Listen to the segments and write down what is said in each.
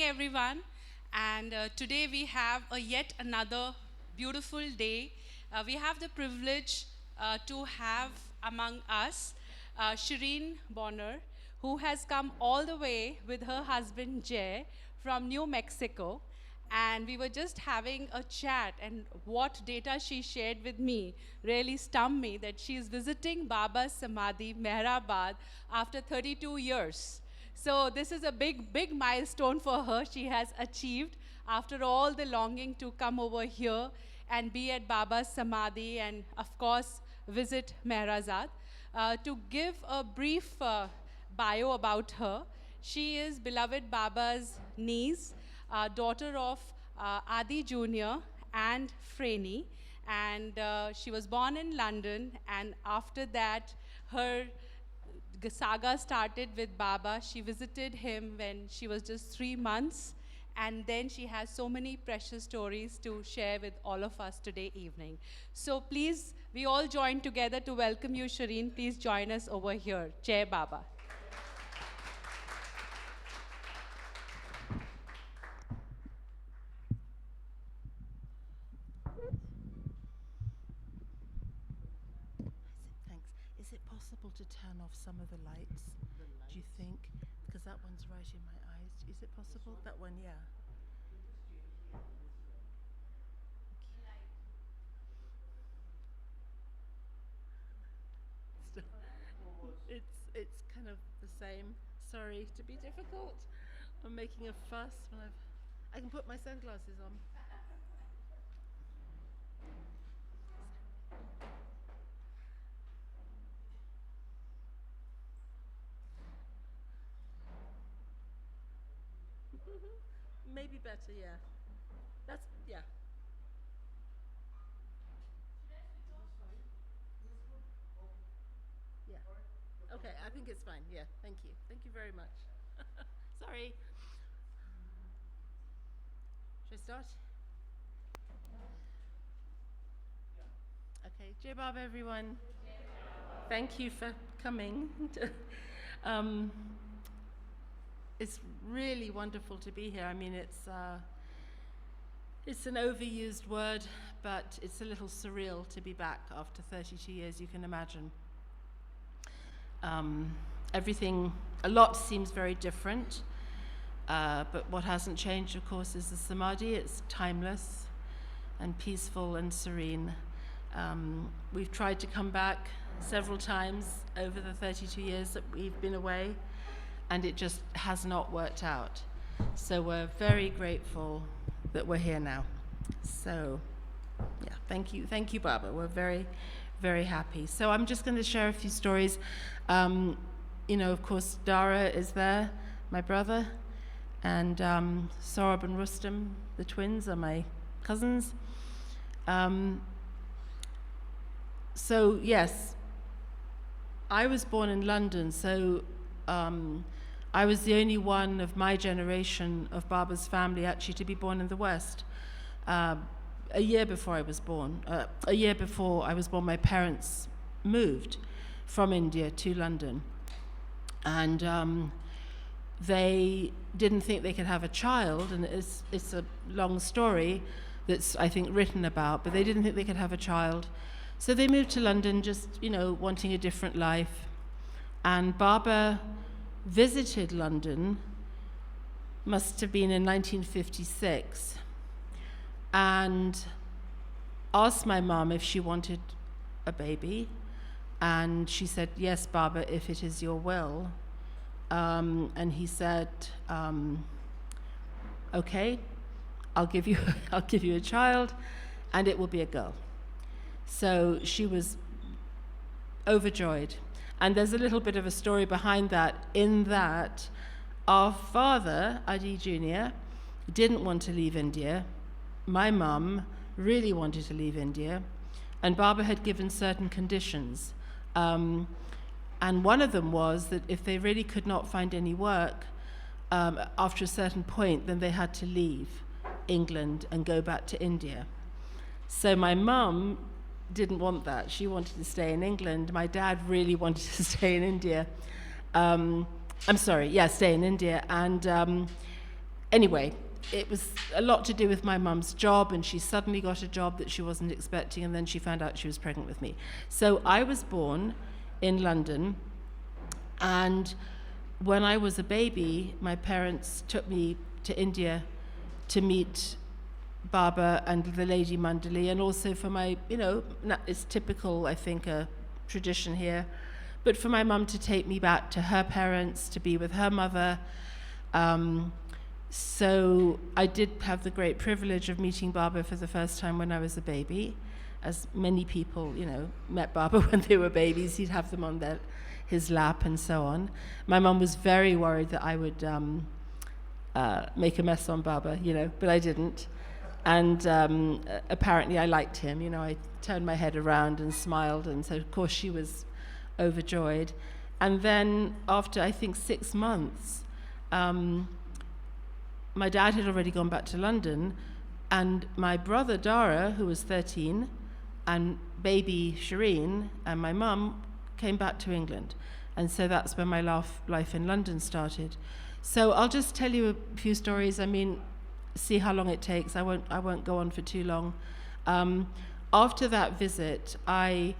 everyone. And today we have a yet another beautiful day. We have the privilege to have among us Shireen Bonner, who has come all the way with her husband Jay from New Mexico. And we were just having a chat, and what data she shared with me really stumped me that she is visiting Baba's Samadhi, Mehrabad, after 32 years. So this is a big, big milestone for her. She has achieved after all the longing to come over here and be at Baba's Samadhi and, of course, visit Mehrazad. To give a brief bio about her, she is beloved Baba's niece, daughter of Adi Jr. and Freni. And she was born in London, and after that, her saga started with Baba. She visited him when she was just 3 months, and then she has so many precious stories to share with all of us today evening. So please, we all join together to welcome you, Shireen. Please join us over here. Jai Baba. Thanks. Is it possible to turn off some of the lights? Do you think? Because that one's right in my eyes. Is it possible? That one, yeah. Still- it's kind of the same. Sorry to be difficult. I'm making a fuss when I can put my sunglasses on. Maybe better, yeah. That's yeah. Yeah. Okay, I think it's fine. Yeah. Thank you. Thank you very much. Sorry. Should I start? Okay. Jai Baba, everyone. Thank you for coming. um, it's really wonderful to be here. I mean, it's an overused word, but it's a little surreal to be back after 32 years, you can imagine. Everything, a lot seems very different, but what hasn't changed, of course, is the Samadhi. It's timeless and peaceful and serene. We've tried to come back several times over the 32 years that we've been away, and it just has not worked out. So we're very grateful that we're here now. So, yeah, thank you, Baba. We're very, very happy. So I'm just going to share a few stories. Of course, Dara is there, my brother, and Sorab and Rustam, the twins, are my cousins. So yes, I was born in London, so I was the only one of my generation of Baba's family actually to be born in the West. A year before I was born, my parents moved from India to London. And they didn't think they could have a child, and it's a long story that's, I think, written about, but they didn't think they could have a child. So they moved to London just, wanting a different life. And Baba visited London, must have been in 1956, and asked my mum if she wanted a baby. And she said, "Yes, Baba, if it is your will." And he said, "Okay, I'll give you a child, and it will be a girl." So she was overjoyed. And there's a little bit of a story behind that, in that our father, Adi Jr., didn't want to leave India. My mum really wanted to leave India, and Baba had given certain conditions. And one of them was that if they really could not find any work after a certain point, then they had to leave England and go back to India. So my mum didn't want that. She wanted to stay in England. My dad really wanted to stay in India. Stay in India. And Anyway, it was a lot to do with my mum's job, and she suddenly got a job that she wasn't expecting, and then she found out she was pregnant with me. So I was born in London, and when I was a baby, my parents took me to India to meet Baba and the Lady Mandali, and also for my, it's typical, I think, a tradition here, but for my mum to take me back to her parents, to be with her mother. So I did have the great privilege of meeting Baba for the first time when I was a baby, as many people, met Baba when they were babies. He'd have them on his lap and so on. My mum was very worried that I would make a mess on Baba, but I didn't. And apparently I liked him. I turned my head around and smiled, and so of course she was overjoyed. And then after, I think, 6 months, my dad had already gone back to London, and my brother Dara, who was 13, and baby Shireen, and my mum came back to England. And so that's when my life in London started. So I'll just tell you a few stories. See how long it takes. I won't go on for too long. After that visit, I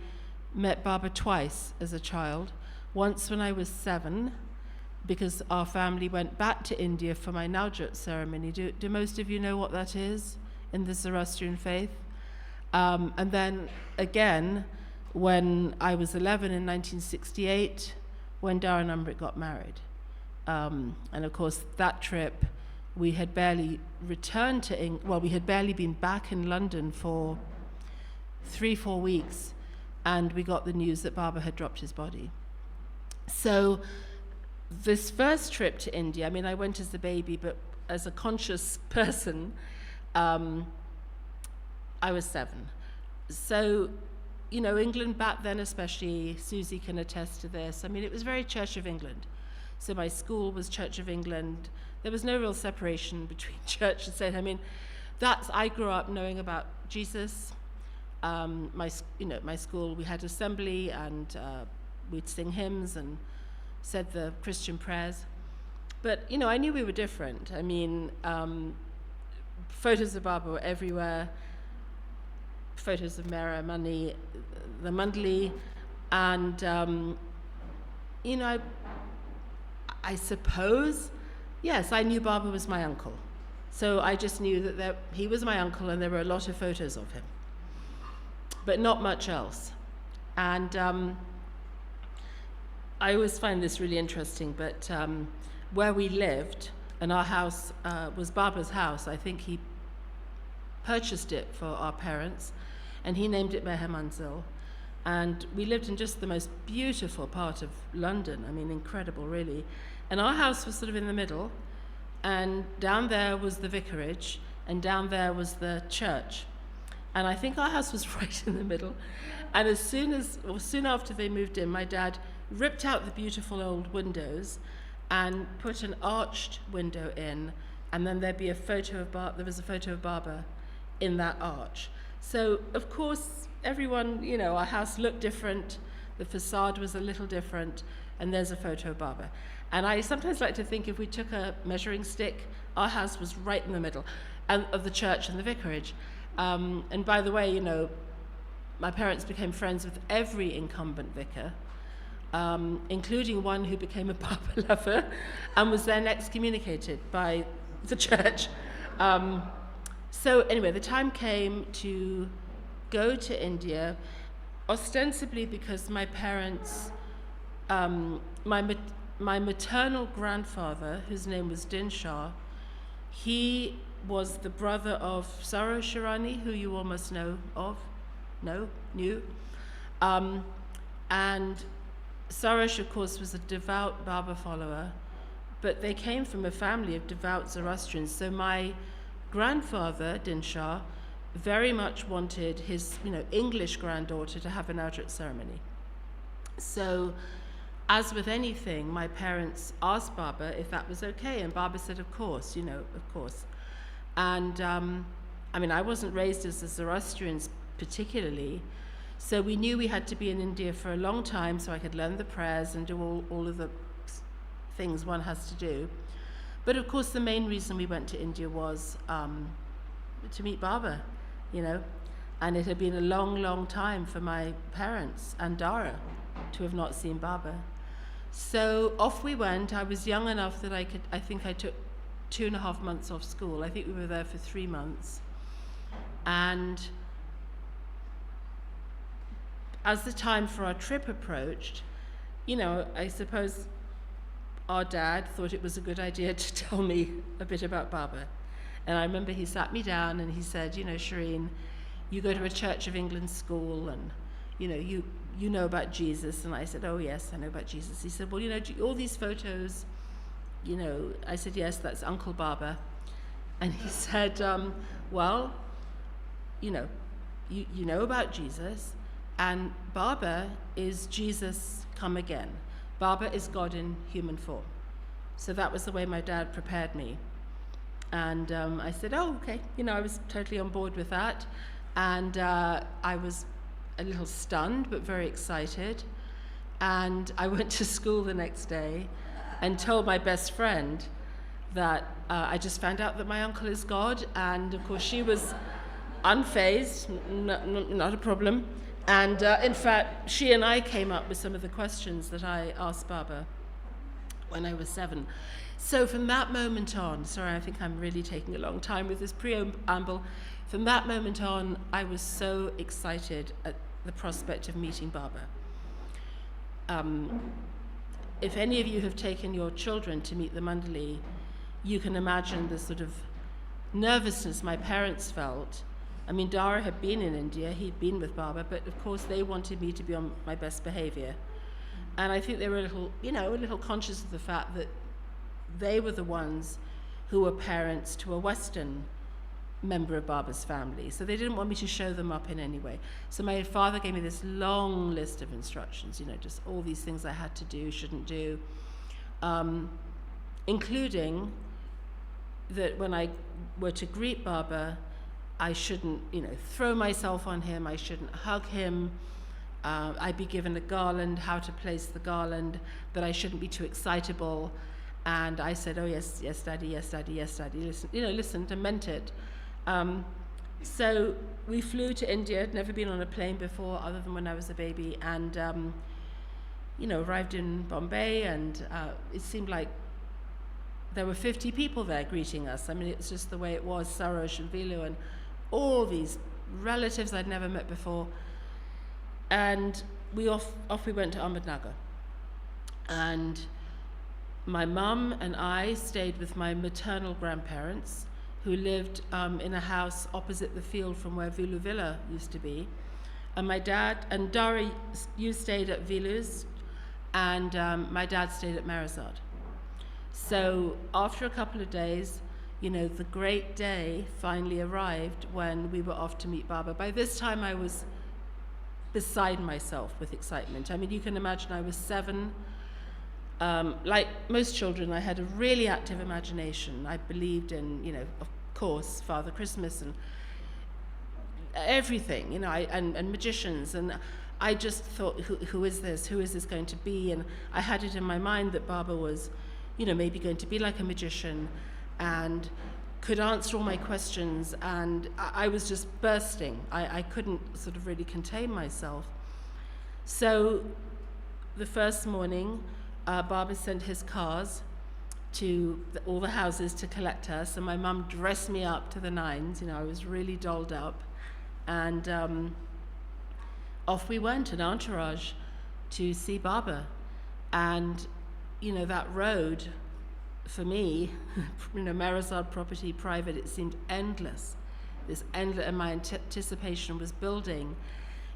met Baba twice as a child. Once when I was 7, because our family went back to India for my Navjot ceremony. Do most of you know what that is in the Zoroastrian faith? And then again, when I was 11 in 1968, when Dara and Amrit got married. And of course, that trip, we had barely returned to England. We had barely been back in London for 3-4 weeks, and we got the news that Baba had dropped his body. So this first trip to India, I went as a baby, but as a conscious person, I was 7. So, England back then especially, Susie can attest to this, it was very Church of England. So my school was Church of England. There was no real separation between church and state. I grew up knowing about Jesus. My school, we had assembly, and we'd sing hymns and said the Christian prayers. But, I knew we were different. Photos of Baba were everywhere. Photos of Mera, Mani, the Mandali. And, I suppose, yes, I knew Baba was my uncle. So I just knew that he was my uncle, and there were a lot of photos of him, but not much else. And I always find this really interesting, but where we lived, and our house was Baba's house. I think he purchased it for our parents, and he named it Meher Manzil. And we lived in just the most beautiful part of London. Incredible, really. And our house was sort of in the middle, and down there was the vicarage, and down there was the church. And I think our house was right in the middle. And soon after they moved in, my dad ripped out the beautiful old windows and put an arched window in, and then there'd be there was a photo of Baba in that arch. So, of course, everyone, our house looked different, the facade was a little different, and there's a photo of Baba. And I sometimes like to think if we took a measuring stick, our house was right in the middle of the church and the vicarage. And by the way, my parents became friends with every incumbent vicar, including one who became a Baba lover and was then excommunicated by the church. So anyway, the time came to go to India, ostensibly because my parents, my maternal grandfather, whose name was Din Shah, he was the brother of Saro Shirani, who you all must know of. Knew. And Sarosh, of course, was a devout Baba follower, but they came from a family of devout Zoroastrians. So my grandfather, Din Shah, very much wanted his English granddaughter to have an Navjot ceremony. So, as with anything, my parents asked Baba if that was okay, and Baba said, of course, of course. And I wasn't raised as a Zoroastrian particularly, so we knew we had to be in India for a long time so I could learn the prayers and do all of the things one has to do. But of course, the main reason we went to India was to meet Baba, you know. And it had been a long, long time for my parents and Dara to have not seen Baba. So off we went. I was young enough that I think I took 2.5 months off school. I think we were there for 3 months. And as the time for our trip approached, you know, I suppose our dad thought it was a good idea to tell me a bit about Baba. And I remember he sat me down and he said, you know, Shireen, you go to a Church of England school and, you know, you know about Jesus. And I said, oh, yes, I know about Jesus. He said, well, you know, all these photos, you know, I said, yes, that's Uncle Baba. And he said, well, you know, you know about Jesus, and Baba is Jesus come again. Baba is God in human form. So that was the way my dad prepared me. And I said, oh, okay. You know, I was totally on board with that. And I was a little stunned, but very excited. And I went to school the next day and told my best friend that I just found out that my uncle is God. And of course, she was unfazed, not a problem. And in fact, she and I came up with some of the questions that I asked Baba when I was 7. So from that moment on, sorry, I think I'm really taking a long time with this preamble. From that moment on, I was so excited at the prospect of meeting Baba. If any of you have taken your children to meet the Mandali, you can imagine the sort of nervousness my parents felt. I mean, Dara had been in India, he'd been with Baba, but of course they wanted me to be on my best behavior. And I think they were a little conscious of the fact that they were the ones who were parents to a Western member of Baba's family. So they didn't want me to show them up in any way. So my father gave me this long list of instructions, you know, just all these things I had to do, shouldn't do, including that when I were to greet Baba, I shouldn't, you know, throw myself on him, I shouldn't hug him, I'd be given a garland, how to place the garland, that I shouldn't be too excitable. And I said, oh, yes, yes, Daddy, yes, Daddy, yes, Daddy, listen, you know, listened and meant it. So we flew to India. I'd never been on a plane before other than when I was a baby, and, you know, arrived in Bombay, and it seemed like there were 50 people there greeting us. I mean, it's just the way it was, Saroj and Vilu and all these relatives I'd never met before. And off we went to Ahmednagar. And my mum and I stayed with my maternal grandparents, who lived in a house opposite the field from where Vilu Villa used to be. And my dad, and Dara, you stayed at Vilu's, and my dad stayed at Marizad. So after a couple of days, you know, the great day finally arrived when we were off to meet Baba. By this time, I was beside myself with excitement. I mean, you can imagine I was 7. Like most children, I had a really active imagination. I believed in, you know, of course, Father Christmas and everything, you know, and magicians. And I just thought, who is this? Who is this going to be? And I had it in my mind that Baba was, you know, maybe going to be like a magician and could answer all my questions. And I was just bursting. I couldn't sort of really contain myself. So the first morning, Baba sent his cars to all the houses to collect us, and my mum dressed me up to the nines. You know, I was really dolled up. And off we went, an entourage, to see Baba. And, you know, that road, for me, you know, Marizad property, private, it seemed endless. This endless, and my anticipation was building.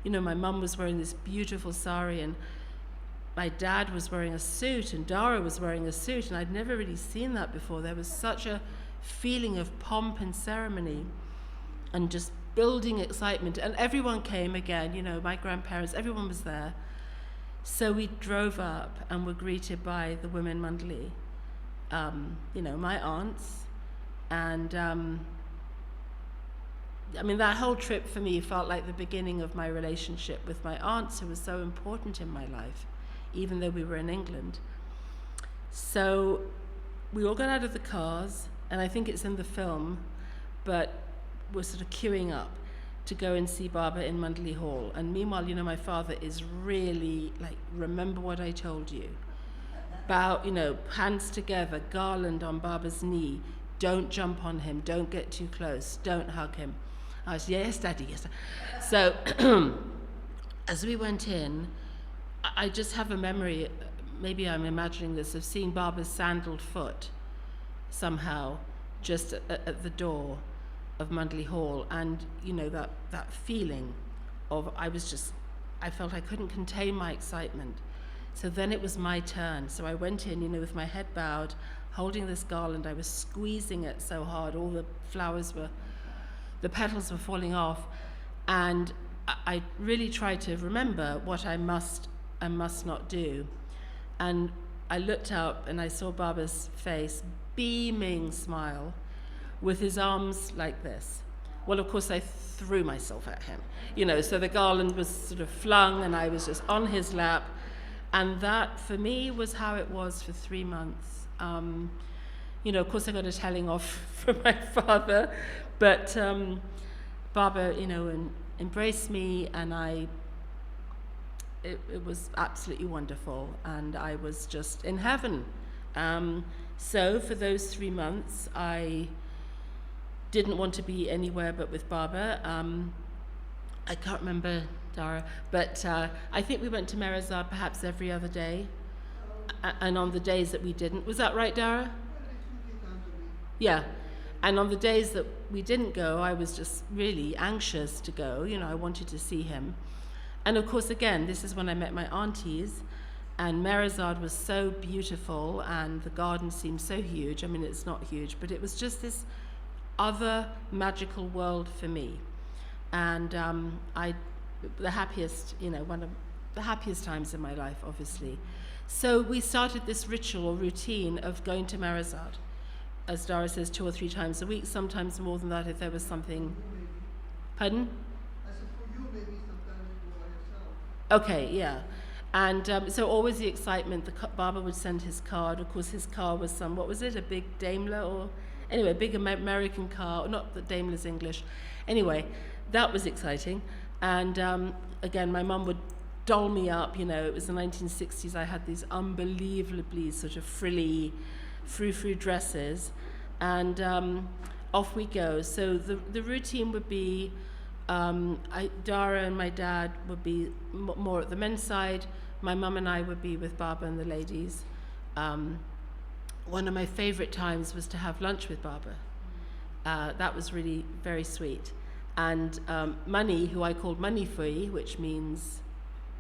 You know, my mum was wearing this beautiful sari, and my dad was wearing a suit, and Dara was wearing a suit, and I'd never really seen that before. There was such a feeling of pomp and ceremony and just building excitement. And everyone came again, you know, my grandparents, everyone was there. So we drove up and were greeted by the women Mandali, you know, my aunts. And I mean, that whole trip for me felt like the beginning of my relationship with my aunts, who was so important in my life, even though we were in England. So we all got out of the cars, and I think it's in the film, but we're sort of queuing up to go and see Barbara in Mundley Hall. And meanwhile, you know, my father is really like, remember what I told you. Bow, you know, hands together, garland on Barbara's knee. Don't jump on him. Don't get too close. Don't hug him. I was, yes, Daddy, yes. So as we went in, I just have a memory, maybe I'm imagining this, of seeing Barbara's sandaled foot somehow just at the door of Mundley Hall, and you know, that feeling of I felt I couldn't contain my excitement. So then it was my turn. So I went in, you know, with my head bowed, holding this garland. I was squeezing it so hard, all the the petals were falling off, and I really tried to remember what I must and must not do. And I looked up and I saw Baba's face, beaming smile, with his arms like this. Well, of course, I threw myself at him, you know, so the garland was sort of flung and I was just on his lap. And that, for me, was how it was for 3 months. You know, of course, I got a telling off from my father, but Baba, you know, embraced me, and it was absolutely wonderful, and I was just in heaven. So for those 3 months, I didn't want to be anywhere but with Baba. I can't remember, Dara, but I think we went to Merazad perhaps every other day, and on the days that we didn't. Was that right, Dara? Yeah. And on the days that we didn't go, I was just really anxious to go. You know, I wanted to see him. And of course, again, this is when I met my aunties, and Merazad was so beautiful, and the garden seemed so huge. I mean, it's not huge, but it was just this other magical world for me. And the happiest, you know, one of the happiest times in my life, obviously. So we started this ritual or routine of going to Merazad, as Dara says, 2 or 3 times a week, sometimes more than that if there was something. Pardon? I said for you, maybe sometimes you go by yourself. Okay, yeah. And so always the excitement, Baba would send his card. Of course, his car was what was it, a big Daimler, or anyway, a big American car, not that Daimler's English. Anyway, that was exciting. And again, my mum would doll me up, you know, it was the 1960s, I had these unbelievably sort of frilly, frou-frou dresses, and off we go. So the routine would be, Dara and my dad would be more at the men's side, my mum and I would be with Baba and the ladies. One of my favorite times was to have lunch with Baba. That was really very sweet. And Mani, who I called Mani Fui, which means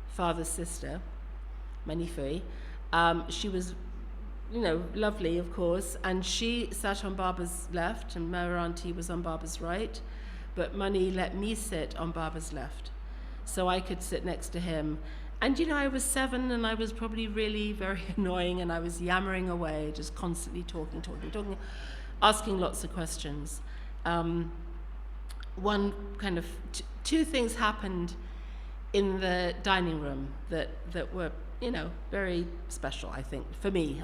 father's sister, Mani Fui, she was, you know, lovely, of course, and she sat on Baba's left, and Mera Auntie was on Baba's right, but Mani let me sit on Baba's left, so I could sit next to him. And, you know, I was 7, and I was probably really very annoying, and I was yammering away, just constantly talking, asking lots of questions. One kind of, 2 things happened in the dining room that were, you know, very special, I think, for me.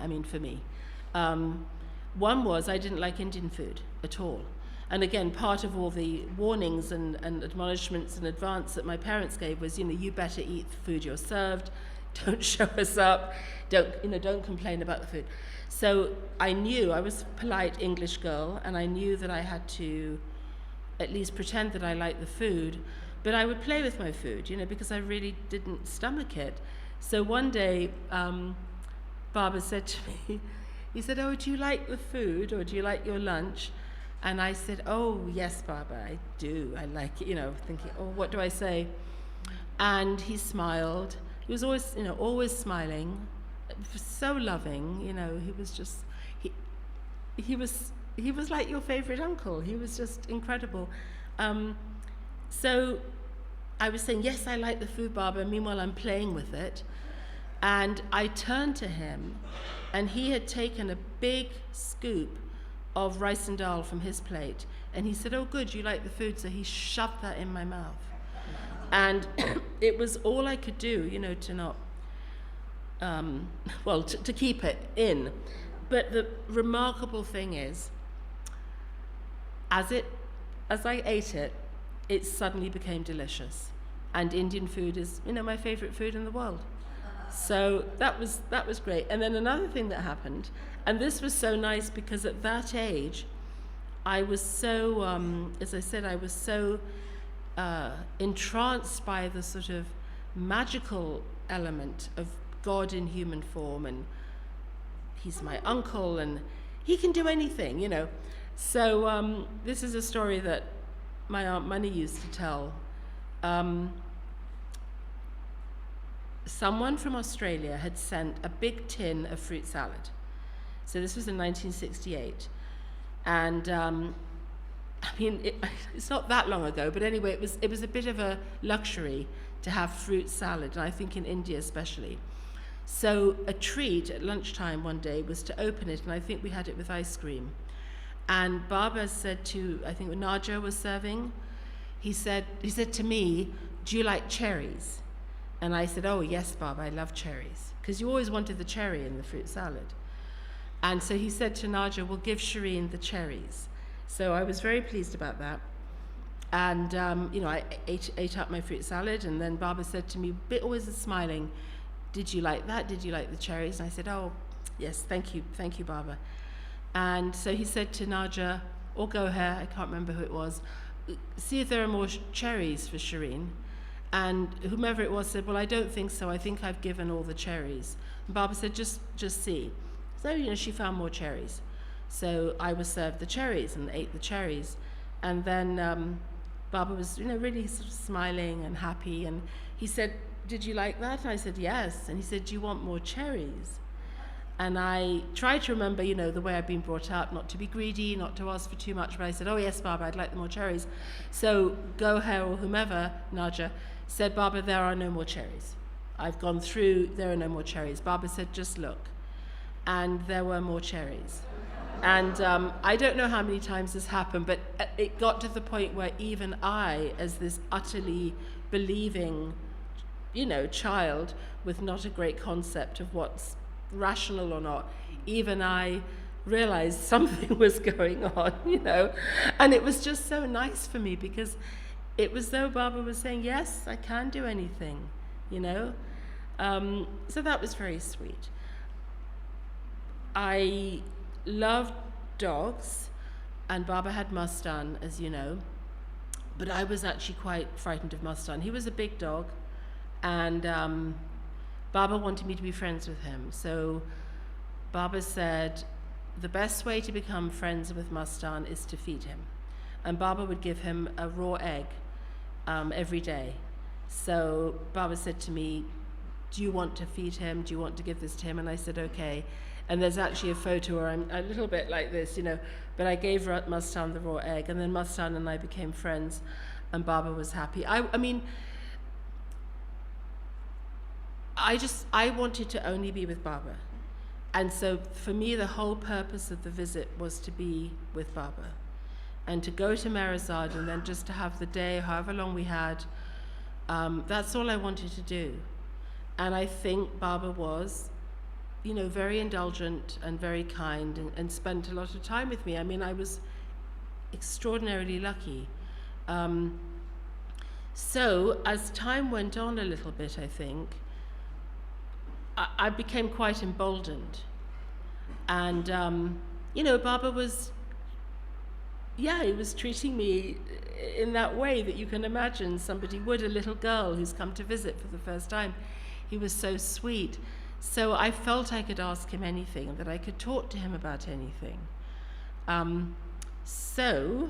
One was I didn't like Indian food at all. And again, part of all the warnings and admonishments in advance that my parents gave was, you know, you better eat the food you're served, don't show us up, don't complain about the food. So I knew, I was a polite English girl, and I knew that I had to at least pretend that I liked the food, but I would play with my food, you know, because I really didn't stomach it. So one day, Baba said to me, he said, "Oh, do you like the food, or do you like your lunch?" And I said, "Oh, yes, Baba, I do. I like it," you know, thinking, "Oh, what do I say?" And he smiled. He was always, you know, always smiling, so loving, you know. He was just, he was like your favorite uncle. He was just incredible. So I was saying, "Yes, I like the food, Baba." Meanwhile, I'm playing with it. And I turned to him, and he had taken a big scoop of rice and dal from his plate. And he said, "Oh, good, you like the food." So he shoved that in my mouth. And it was all I could do, you know, to not, to keep it in. But the remarkable thing is, as I ate it, it suddenly became delicious. And Indian food is, my favorite food in the world. So that was great. And then another thing that happened, and this was so nice because at that age, I was so, as I said, I was so entranced by the sort of magical element of God in human form, and he's my uncle, and he can do anything, So this is a story that my Aunt Money used to tell. Someone from Australia had sent a big tin of fruit salad. So this was in 1968. And it's not that long ago, but anyway, it was a bit of a luxury to have fruit salad, and I think in India especially. So a treat at lunchtime one day was to open it, and I think we had it with ice cream. And Baba said to, I think when Naja was serving, he said to me, "Do you like cherries?" And I said, "Oh yes, Baba, I love cherries." Because you always wanted the cherry in the fruit salad. And so he said to Naja, "We'll give Shireen the cherries." So I was very pleased about that. And, I ate up my fruit salad, and then Baba said to me, always smiling, "Did you like that? Did you like the cherries?" And I said, "Oh, yes, thank you, Baba." And so he said to Naja, or Goher, I can't remember who it was, "See if there are more cherries for Shireen." And whomever it was said, "Well, I don't think so. I think I've given all the cherries." And Baba said, just see. So, she found more cherries. So I was served the cherries and ate the cherries. And then Baba was, really sort of smiling and happy. And he said, "Did you like that?" And I said, "Yes." And he said, "Do you want more cherries?" And I tried to remember, the way I'd been brought up, not to be greedy, not to ask for too much. But I said, "Oh, yes, Baba, I'd like the more cherries." So Goher or whomever, Naja, said, "Baba, there are no more cherries. I've gone through, there are no more cherries." Baba said, "Just look." And there were more cherries. And I don't know how many times this happened, but it got to the point where even I, as this utterly believing, child with not a great concept of what's rational or not, even I realized something was going on, And it was just so nice for me because it was though Baba was saying, "Yes, I can do anything," So that was very sweet. I loved dogs, and Baba had Mustan, as you know, but I was actually quite frightened of Mustan. He was a big dog, and Baba wanted me to be friends with him. So Baba said, the best way to become friends with Mustan is to feed him. And Baba would give him a raw egg every day. So Baba said to me, "Do you want to feed him? Do you want to give this to him?" And I said, "Okay." And there's actually a photo where I'm a little bit like this, but I gave Mustan the raw egg, and then Mustan and I became friends, and Baba was happy. I wanted to only be with Baba. And so for me, the whole purpose of the visit was to be with Baba and to go to Merazad and then just to have the day, however long we had. That's all I wanted to do. And I think Baba was, very indulgent and very kind and spent a lot of time with me. I mean, I was extraordinarily lucky. So as time went on a little bit, I think, I became quite emboldened. And, Baba was, he was treating me in that way that you can imagine somebody would, a little girl who's come to visit for the first time. He was so sweet. So I felt I could ask him anything, that I could talk to him about anything. So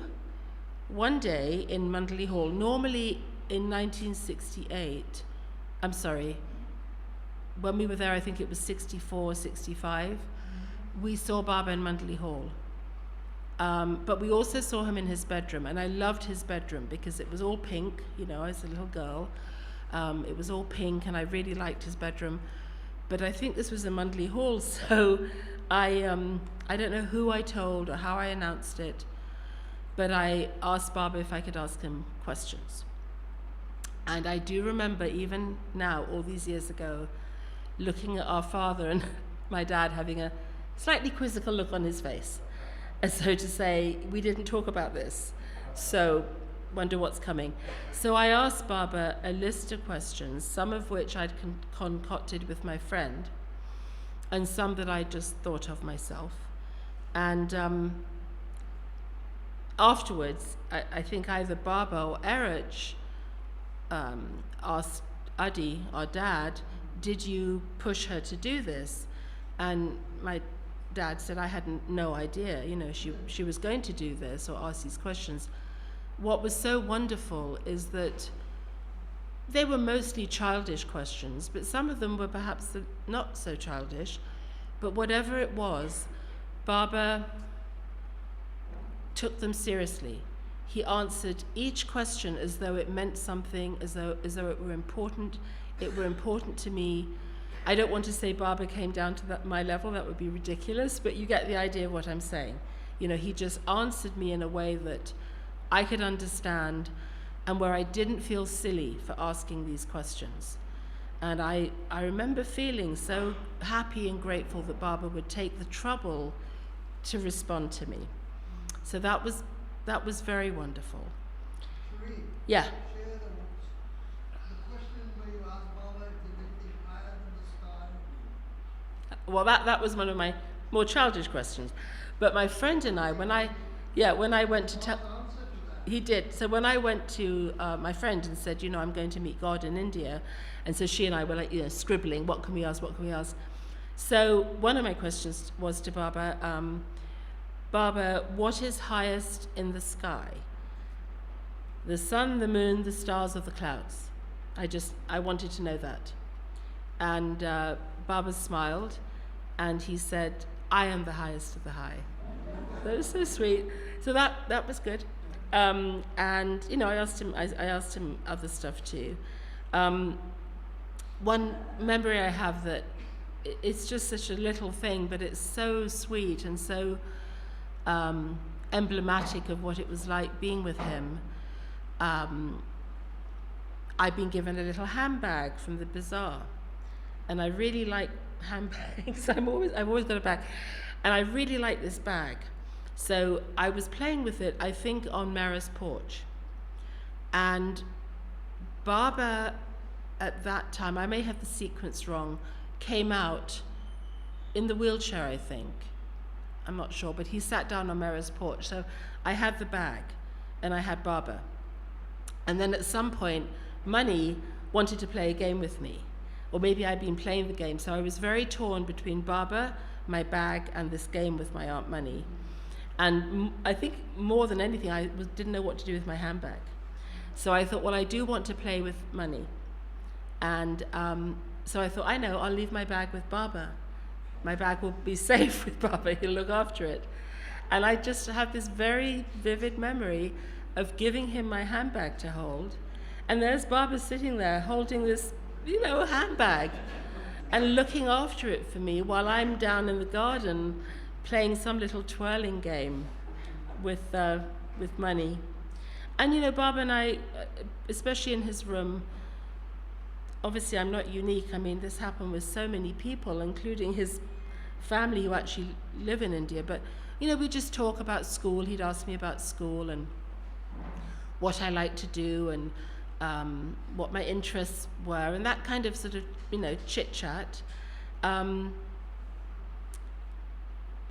one day in Mandalay Hall, normally in 1968, when we were there, I think it was 64, 65, we saw Baba in Mandalay Hall. But we also saw him in his bedroom, and I loved his bedroom because it was all pink, as a little girl. It was all pink, and I really liked his bedroom. But I think this was in Mandalay Hall, so I don't know who I told or how I announced it, but I asked Baba if I could ask him questions. And I do remember, even now, all these years ago, looking at our father and my dad having a slightly quizzical look on his face, as so to say, we didn't talk about this, so wonder what's coming. So I asked Baba a list of questions, some of which I'd concocted with my friend, and some that I just thought of myself. And afterwards, I think either Baba or Erich asked Adi, our dad, did you push her to do this? And my dad said, I had no idea, she was going to do this or ask these questions. What was so wonderful is that they were mostly childish questions, but some of them were perhaps not so childish. But whatever it was, Baba took them seriously. He answered each question as though it meant something, as though it were important. It were important to me. I don't want to say Baba came down to my level, that would be ridiculous, but you get the idea of what I'm saying. He just answered me in a way that I could understand and where I didn't feel silly for asking these questions. And I remember feeling so happy and grateful that Baba would take the trouble to respond to me. So that was very wonderful. Shireen, Yeah. share the question where you asked Baba if there's anything higher than the sky. Well, that was one of my more childish questions. But my friend and I, when I went to tell... Answer to that. He did. So when I went to my friend and said, I'm going to meet God in India, and so she and I were like, scribbling, what can we ask? So one of my questions was to Baba, Baba, what is highest in the sky? The sun, the moon, the stars, or the clouds? I wanted to know that. And Baba smiled, and he said, I am the highest of the high. That was so sweet. So that was good. And I asked him other stuff too. One memory I have that it's just such a little thing, but it's so sweet and so emblematic of what it was like being with him. I've been given a little handbag from the bazaar, and I really like handbags. I've always got a bag, and I really like this bag. So I was playing with it, I think, on Mara's porch. And Baba, at that time, I may have the sequence wrong, came out in the wheelchair, I think. I'm not sure, but he sat down on Mara's porch. So I had the bag, and I had Baba. And then at some point, Money wanted to play a game with me. Or maybe I'd been playing the game. So I was very torn between Baba, my bag, and this game with my Aunt Money. And I think more than anything, I didn't know what to do with my handbag. So I thought, well, I do want to play with Money. And so I thought, I know, I'll leave my bag with Baba. My bag will be safe with Baba. He'll look after it. And I just have this very vivid memory of giving him my handbag to hold. And there's Baba sitting there holding this, handbag and looking after it for me while I'm down in the garden playing some little twirling game with Money. And Baba and I, especially in his room, obviously I'm not unique. I mean, this happened with so many people, including his family who actually live in India. But, we just talk about school. He'd ask me about school and what I like to do and what my interests were, and that kind of sort of, chit-chat.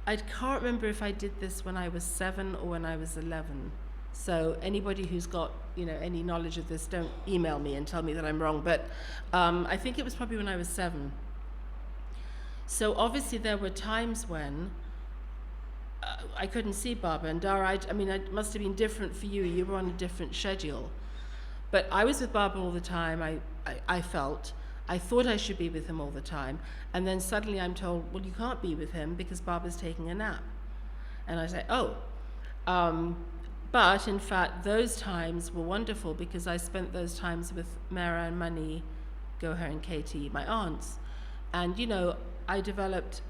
I can't remember if I did this when I was 7 or when I was 11. So anybody who's got, any knowledge of this, don't email me and tell me that I'm wrong. But I think it was probably when I was 7. So obviously there were times when I couldn't see Baba. And Dara, it must have been different for you. You were on a different schedule. But I was with Baba all the time, I felt. I thought I should be with him all the time. And then suddenly I'm told, well, you can't be with him because Baba's taking a nap. And I say, oh. But in fact, those times were wonderful because I spent those times with Mara and Mani, Gohar and Katie, my aunts. And, I developed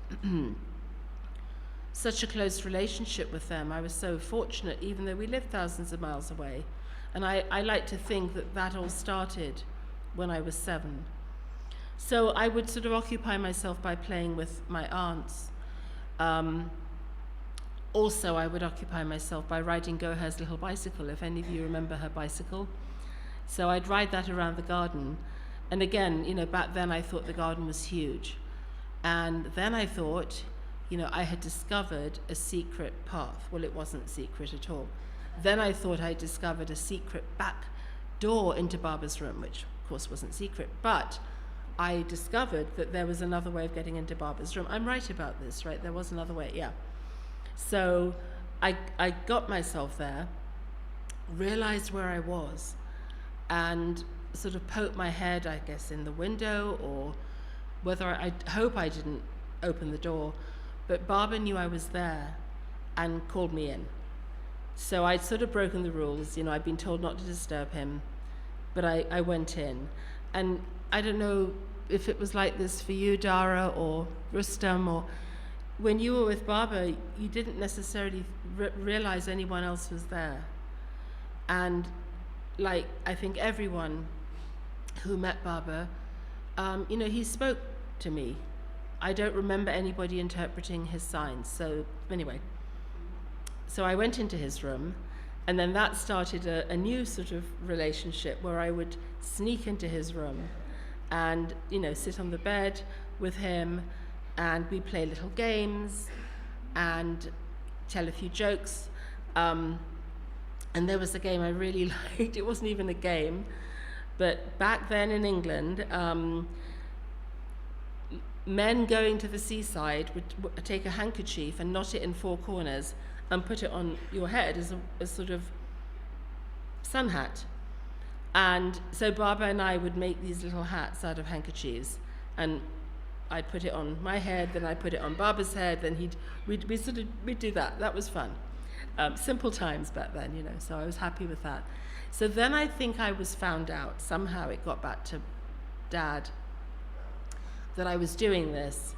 such a close relationship with them. I was so fortunate, even though we lived thousands of miles away. And I like to think that all started when I was 7. So I would sort of occupy myself by playing with my aunts. Um, Also, I would occupy myself by riding Goher's little bicycle, if any of you remember her bicycle. So I'd ride that around the garden. And again, back then I thought the garden was huge. And then I thought, I had discovered a secret path. Well, it wasn't secret at all. Then I thought I discovered a secret back door into Barbara's room, which of course wasn't secret. But I discovered that there was another way of getting into Barbara's room. I'm right about this, right? There was another way, yeah. So I got myself there, realized where I was, and sort of poked my head, I guess, in the window, or whether I hope I didn't open the door, but Barbara knew I was there and called me in. So I'd sort of broken the rules, I'd been told not to disturb him, but I went in. And I don't know if it was like this for you, Dara, or Rustam, or when you were with Barbara, you didn't necessarily realize anyone else was there. And I think everyone who met Barbara, he spoke to me. I don't remember anybody interpreting his signs. So anyway, so I went into his room, and then that started a new sort of relationship where I would sneak into his room and, sit on the bed with him, and we play little games and tell a few jokes. And there was a game I really liked. It wasn't even a game, but back then in England, men going to the seaside would take a handkerchief and knot it in four corners and put it on your head as a sort of sun hat. And so Barbara and I would make these little hats out of handkerchiefs, and I'd put it on my head, then I'd put it on Barbara's head, then we'd do that. That was fun. Simple times back then, so I was happy with that. So then I think I was found out. Somehow it got back to Dad that I was doing this.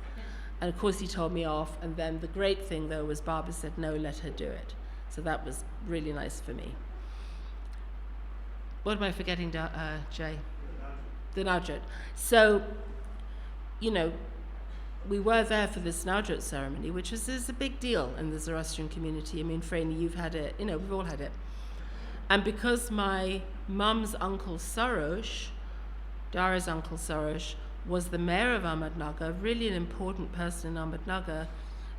And of course he told me off, and then the great thing though was Barbara said, no, let her do it. So that was really nice for me. What am I forgetting, Jay? The Najat. So, we were there for this Najat ceremony, which is a big deal in the Zoroastrian community. I mean, Franey, you've had it, we've all had it. And because my mum's uncle Sarosh, Dara's uncle Sarosh, was the mayor of Ahmednagar, really an important person in Ahmednagar,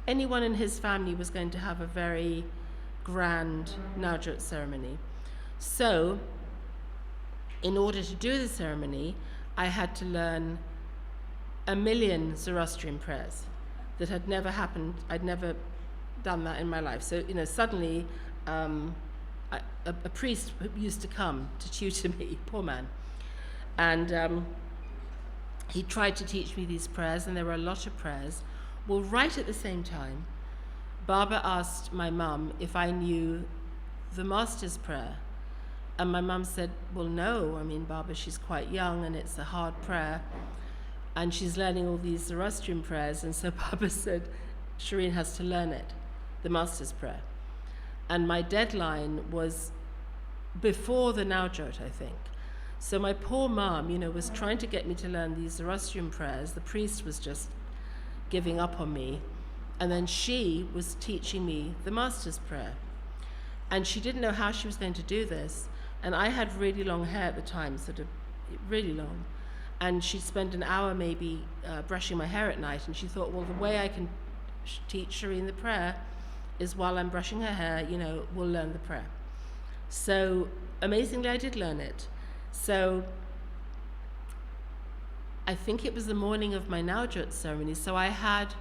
anyone in his family was going to have a very grand Najat ceremony. So, in order to do the ceremony, I had to learn 1,000,000 Zoroastrian prayers that had never happened. I'd never done that in my life. So, suddenly a priest used to come to tutor me, poor man. And he tried to teach me these prayers, and there were a lot of prayers. Well, right at the same time, Barbara asked my mum if I knew the Master's Prayer. And my mum said, well, no. I mean, Barbara, she's quite young, and it's a hard prayer. And she's learning all these Zoroastrian prayers. And so Barbara said, Shireen has to learn it, the Master's Prayer. And my deadline was before the Naujot, I think. So my poor mum, was trying to get me to learn these Zoroastrian prayers. The priest was just giving up on me. And then she was teaching me the Master's Prayer. And she didn't know how she was going to do this. And I had really long hair at the time, sort of really long. And she'd spend an hour maybe brushing my hair at night. And she thought, well, the way I can teach Shireen the prayer is while I'm brushing her hair, we'll learn the prayer. So amazingly, I did learn it. So I think it was the morning of my Naujat ceremony. So I had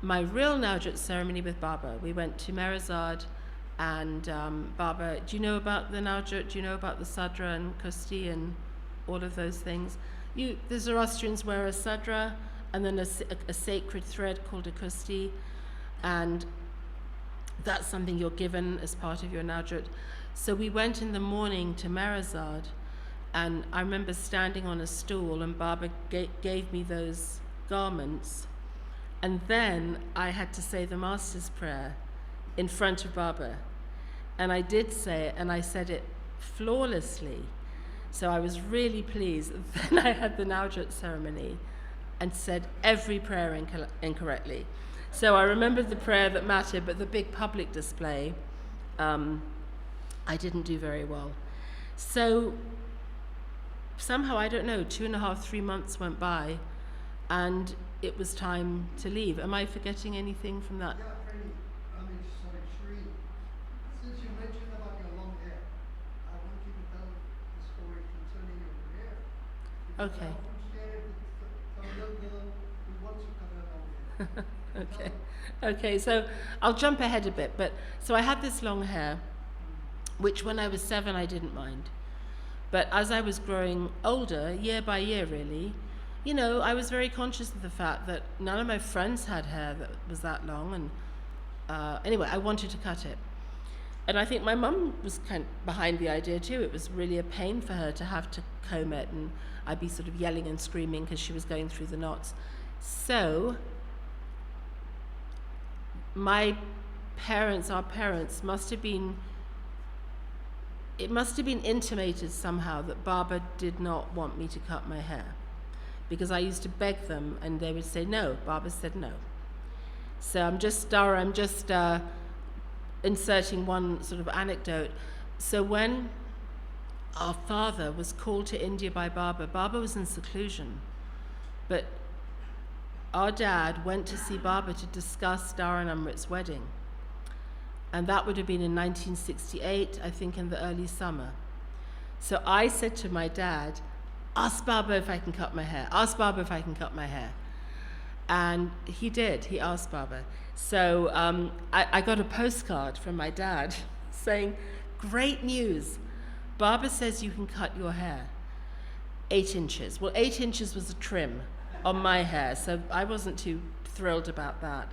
my real Naujat ceremony with Barbara. We went to Merazad, and Barbara, do you know about the Naujat? Do you know about the Sadra and Kusti and all of those things? The Zoroastrians wear a Sadra and then a sacred thread called a Kusti, and that's something you're given as part of your Naujat. So we went in the morning to Merazad, and I remember standing on a stool, and Barbara gave me those garments, and then I had to say the Master's Prayer in front of Barbara. And I did say it, and I said it flawlessly. So I was really pleased. Then I had the Naujat ceremony and said every prayer incorrectly. So I remembered the prayer that mattered, but the big public display, I didn't do very well. So somehow, I don't know, 2.5, 3 months went by, and it was time to leave. Am I forgetting anything from that? Yeah, Franny, sorry, Shireen. Since you mentioned about your long hair, I want you to tell the story concerning your hair. Because Okay. I often share it with some little girl who wants to cut her long hair. Okay. Okay, so I'll jump ahead a bit, but so I had this long hair, which when I was 7 I didn't mind. But as I was growing older, year by year really, you know, I was very conscious of the fact that none of my friends had hair that was that long, and anyway, I wanted to cut it. And I think my mum was kind of behind the idea too. It was really a pain for her to have to comb it, and I'd be sort of yelling and screaming because she was going through the knots. So my parents, our parents, it must have been intimated somehow that Baba did not want me to cut my hair, because I used to beg them and they would say no. Baba said no. So I'm just inserting one sort of anecdote. So when our father was called to India by Baba, Baba was in seclusion, but our dad went to see Baba to discuss Dara and Amrit's wedding. And that would have been in 1968, I think in the early summer. So I said to my dad, ask Baba if I can cut my hair. Ask Baba if I can cut my hair. And he did, he asked Baba. So I got a postcard from my dad saying, great news, Baba says you can cut your hair 8 inches. Well, 8 inches was a trim on my hair, so I wasn't too thrilled about that.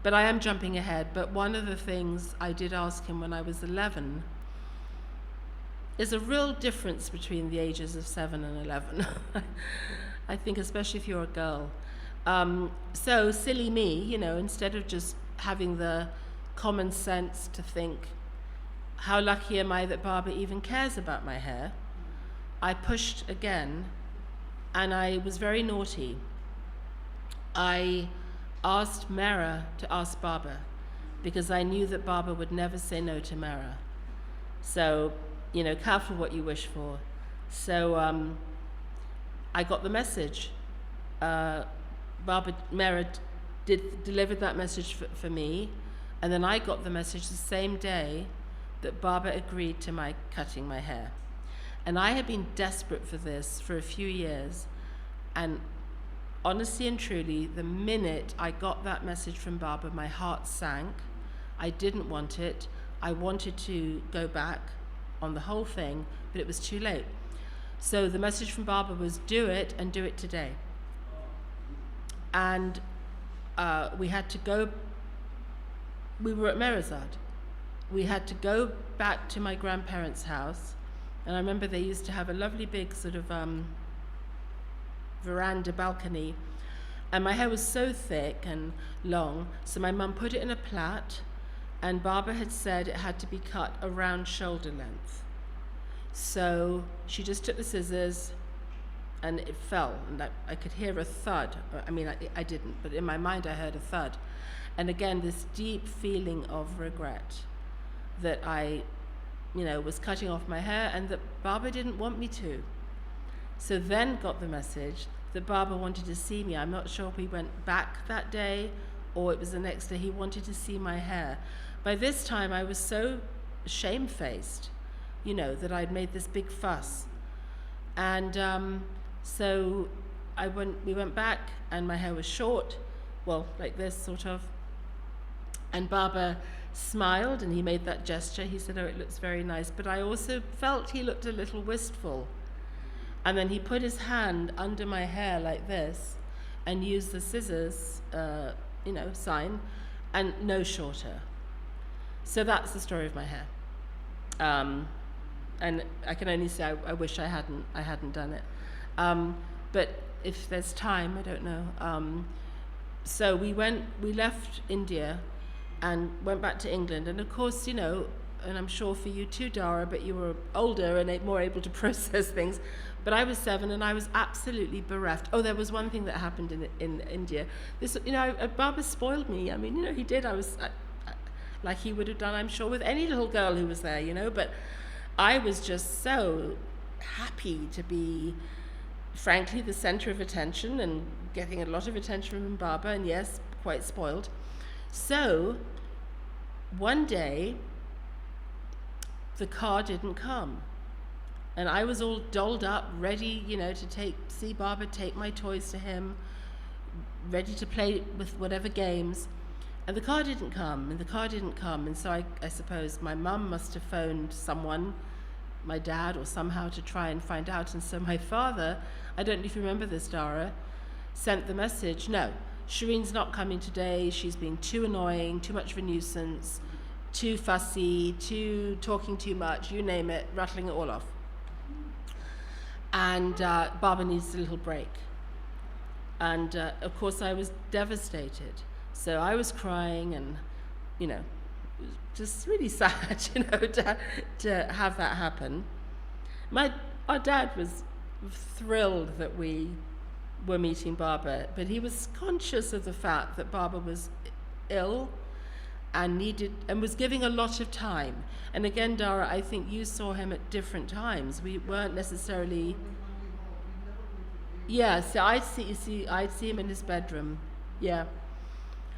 But I am jumping ahead, but one of the things I did ask him when I was 11 is a real difference between the ages of 7 and 11. I think especially if you're a girl. So silly me, you know, instead of just having the common sense to think, how lucky am I that Baba even cares about my hair, I pushed again, and I was very naughty. I asked Mera to ask Baba, because I knew that Baba would never say no to Mera. So, you know, careful what you wish for. So I got the message. Mera delivered that message for me, and then I got the message the same day that Baba agreed to my cutting my hair. And I had been desperate for this for a few years, and honestly and truly, the minute I got that message from Baba, my heart sank. I didn't want it. I wanted to go back on the whole thing, but it was too late. So the message from Baba was, do it, and do it today. And we had to go, we were at Merazad. We had to go back to my grandparents' house, and I remember they used to have a lovely big sort of veranda balcony, and my hair was so thick and long, so my mum put it in a plait, and Baba had said it had to be cut around shoulder length. So she just took the scissors, and it fell, and I could hear a thud. I mean, I didn't, but in my mind I heard a thud. And again, this deep feeling of regret that I, you know, was cutting off my hair and that Baba didn't want me to. So then got the message that Baba wanted to see me. I'm not sure if we went back that day or it was the next day. He wanted to see my hair. By this time, I was so shamefaced, you know, that I'd made this big fuss. And so we went back, and my hair was short, well, like this, sort of. And Baba smiled, and he made that gesture. He said, oh, it looks very nice. But I also felt he looked a little wistful. And then he put his hand under my hair like this and used the scissors, you know, sign, and no shorter. So that's the story of my hair. And I can only say I wish I hadn't done it. But if there's time, I don't know. So we left India and went back to England. And of course, you know, and I'm sure for you too, Dara, but you were older and more able to process things. But I was 7 and I was absolutely bereft. Oh, there was one thing that happened in India. This, Baba spoiled me. I mean, he did. Like he would have done, I'm sure, with any little girl who was there, but I was just so happy to be, frankly, the center of attention and getting a lot of attention from Baba, and yes, quite spoiled. So, one day, the car didn't come. And I was all dolled up, ready, to see Baba, take my toys to him, ready to play with whatever games. And the car didn't come, and so I suppose my mum must have phoned someone, my dad or somehow, to try and find out. And so my father, I don't know if you remember this, Dara, sent the message, no, Shireen's not coming today, she's being too annoying, too much of a nuisance, too fussy, talking too much, you name it, rattling it all off. And Baba needs a little break. And of course I was devastated. So I was crying and, just really sad, to have that happen. Our dad was thrilled that we were meeting Baba, but he was conscious of the fact that Baba was ill and was giving a lot of time. And again, Dara, I think you saw him at different times. We weren't necessarily. Yeah, so I'd see him in his bedroom. Yeah.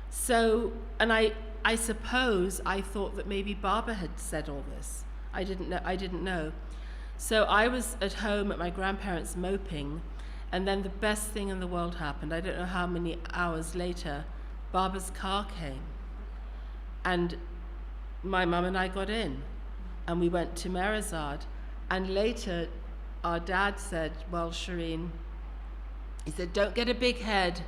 So, and I suppose I thought that maybe Baba had said all this. I didn't know. So I was at home at my grandparents' moping, and then the best thing in the world happened. I don't know how many hours later, Baba's car came. And my mum and I got in, and we went to Merazad. And later, our dad said, well, Shireen, he said, don't get a big head,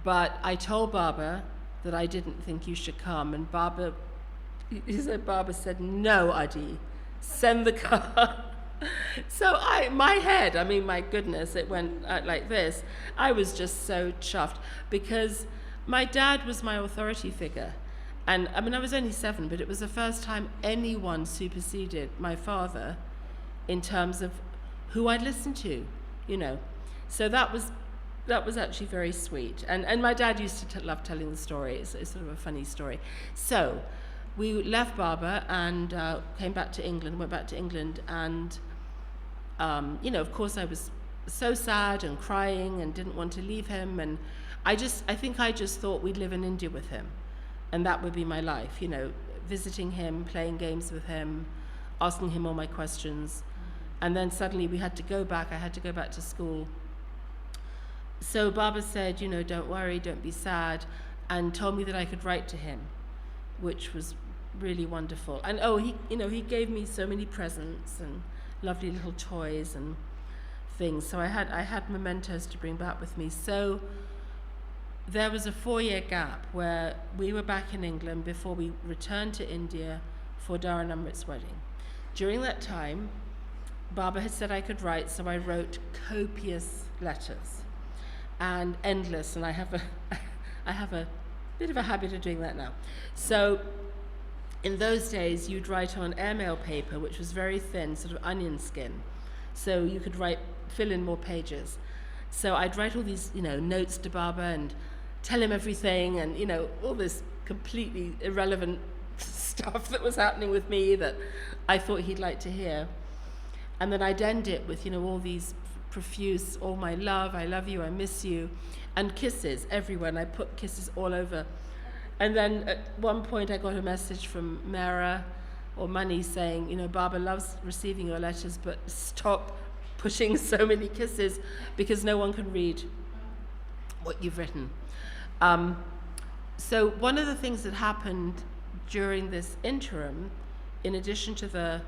but I told Baba that I didn't think you should come. And Baba said, no, Adi, send the car. So my goodness, it went like this. I was just so chuffed because my dad was my authority figure. And I was only 7, but it was the first time anyone superseded my father in terms of who I'd listened to, So that was actually very sweet. And my dad used to love telling the story. It's sort of a funny story. So we left Baba and went back to England. And, of course I was so sad and crying and didn't want to leave him. And I think I just thought we'd live in India with him. And that would be my life, visiting him, playing games with him, asking him all my questions. And then suddenly I had to go back to school. So Baba said, don't worry, don't be sad, and told me that I could write to him, which was really wonderful. And he gave me so many presents and lovely little toys and things. So I had mementos to bring back with me. So there was a 4-year gap where we were back in England before we returned to India for Dara and Amrit's wedding. During that time, Baba had said I could write, so I wrote copious letters and endless, and I have a bit of a habit of doing that now. So in those days, you'd write on airmail paper, which was very thin, sort of onion skin, so you could fill in more pages. So I'd write all these, notes to Baba and tell him everything, and all this completely irrelevant stuff that was happening with me that I thought he'd like to hear. And then I'd end it with, all these profuse, all my love, I love you, I miss you, and kisses everywhere, and I put kisses all over. And then at one point I got a message from Mera or Money saying, Baba loves receiving your letters, but stop pushing so many kisses because no one can read what you've written. So one of the things that happened during this interim, in addition to the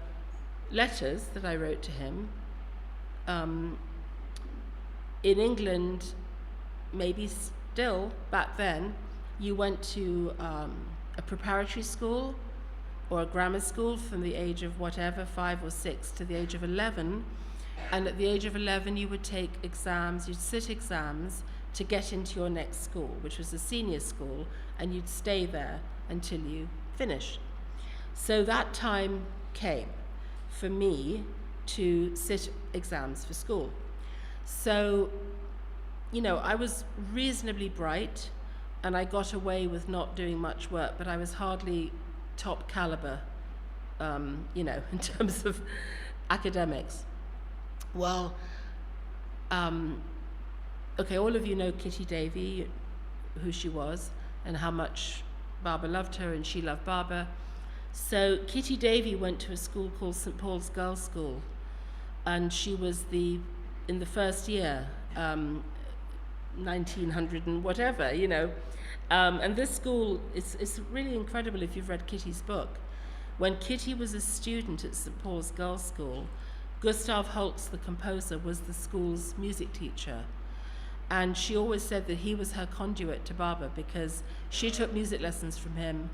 letters that I wrote to him, in England, maybe still back then, you went to a preparatory school or a grammar school from the age of 5 or 6 to the age of 11. And at the age of 11, you would take exams, you'd sit exams to get into your next school, which was a senior school, and you'd stay there until you finished. So that time came for me to sit exams for school. So, I was reasonably bright and I got away with not doing much work, but I was hardly top caliber, in terms of academics. Well, okay, all of you know Kitty Davey, who she was, and how much Barbara loved her and she loved Barbara. So Kitty Davey went to a school called St. Paul's Girls' School, and she was in the first year, 1900 and whatever, and this school, it's really incredible if you've read Kitty's book. When Kitty was a student at St. Paul's Girls' School, Gustav Holst, the composer, was the school's music teacher. And she always said that he was her conduit to Barbara because she took music lessons from him.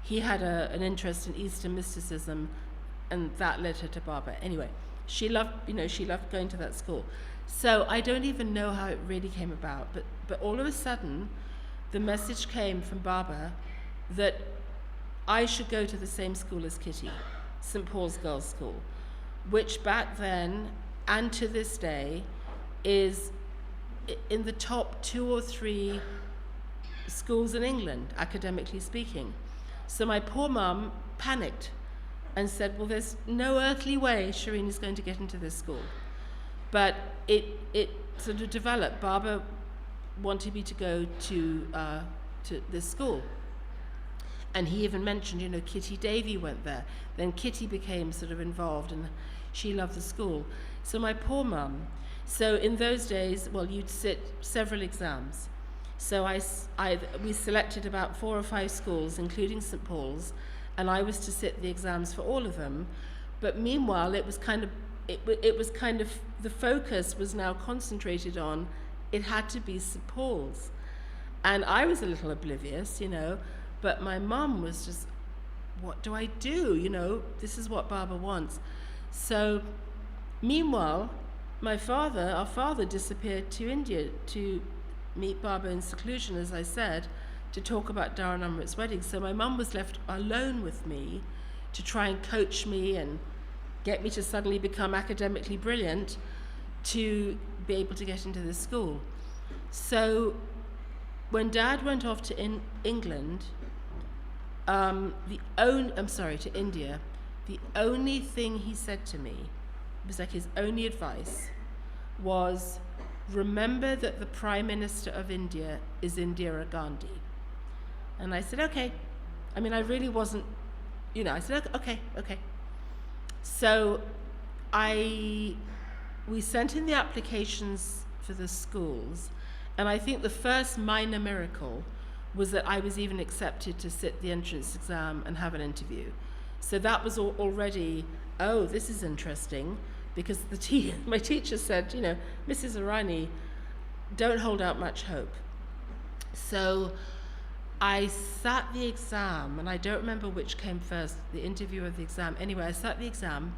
He had an interest in Eastern mysticism, and that led her to Barbara. Anyway, she loved going to that school. So I don't even know how it really came about, but all of a sudden, the message came from Barbara that I should go to the same school as Kitty, St. Paul's Girls' School, which back then and to this day is in the top 2 or 3 schools in England, academically speaking. So my poor mum panicked and said, well, there's no earthly way Shireen is going to get into this school. But it sort of developed. Barbara wanted me to go to this school. And he even mentioned, Kitty Davey went there. Then Kitty became sort of involved and she loved the school. So my poor mum, so in those days, well, you'd sit several exams. So we selected about 4 or 5 schools, including St. Paul's, and I was to sit the exams for all of them. But meanwhile, it was kind of the focus was now concentrated on it had to be St. Paul's. And I was a little oblivious, but my mum was just, what do I do? This is what Barbara wants. So meanwhile, our father disappeared to India to meet Barbara in seclusion, as I said, to talk about Dara and Amrit's wedding. So my mum was left alone with me to try and coach me and get me to suddenly become academically brilliant to be able to get into this school. So when Dad went off to England, to India, the only thing he said to me, it was like his only advice, was remember that the Prime Minister of India is Indira Gandhi. And I said, okay. I mean, I really wasn't, I said, okay. So we sent in the applications for the schools, and I think the first minor miracle was that I was even accepted to sit the entrance exam and have an interview. So that was already, this is interesting, because my teacher said, Mrs. Irani, don't hold out much hope. So I sat the exam, and I don't remember which came first, the interview or the exam. Anyway, I sat the exam,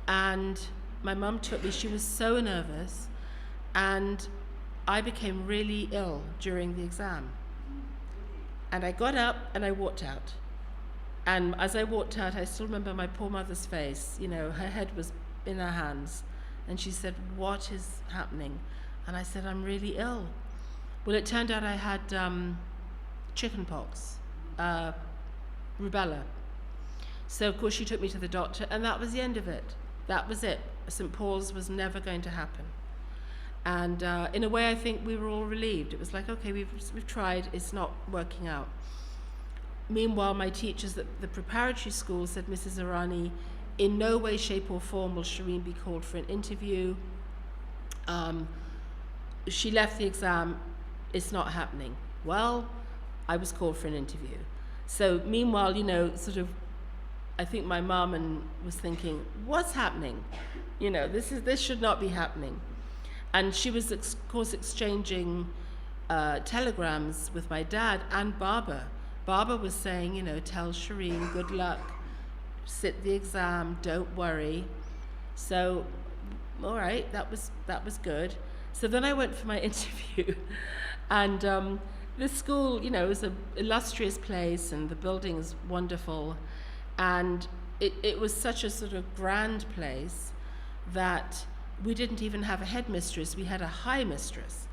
and my mum took me. She was so nervous, and I became really ill during the exam. And I got up and I walked out. And as I walked out, I still remember my poor mother's face. Her head was in her hands. And she said, what is happening? And I said, I'm really ill. Well, it turned out I had chickenpox, rubella. So, of course, she took me to the doctor, and that was the end of it. That was it. St. Paul's was never going to happen. And in a way, I think we were all relieved. It was like, okay, we've tried, it's not working out. Meanwhile, my teachers at the preparatory school said, Mrs. Irani, in no way, shape, or form will Shireen be called for an interview. She left the exam, it's not happening. Well, I was called for an interview. So meanwhile, I think my mum was thinking, what's happening? This should not be happening. And she was, of course, exchanging telegrams with my dad and Barbara. Barbara was saying, tell Shireen, good luck, sit the exam, don't worry. So, all right, that was good. So then I went for my interview, and this school, is an illustrious place, and the building is wonderful. And it was such a sort of grand place that we didn't even have a headmistress. We had a high mistress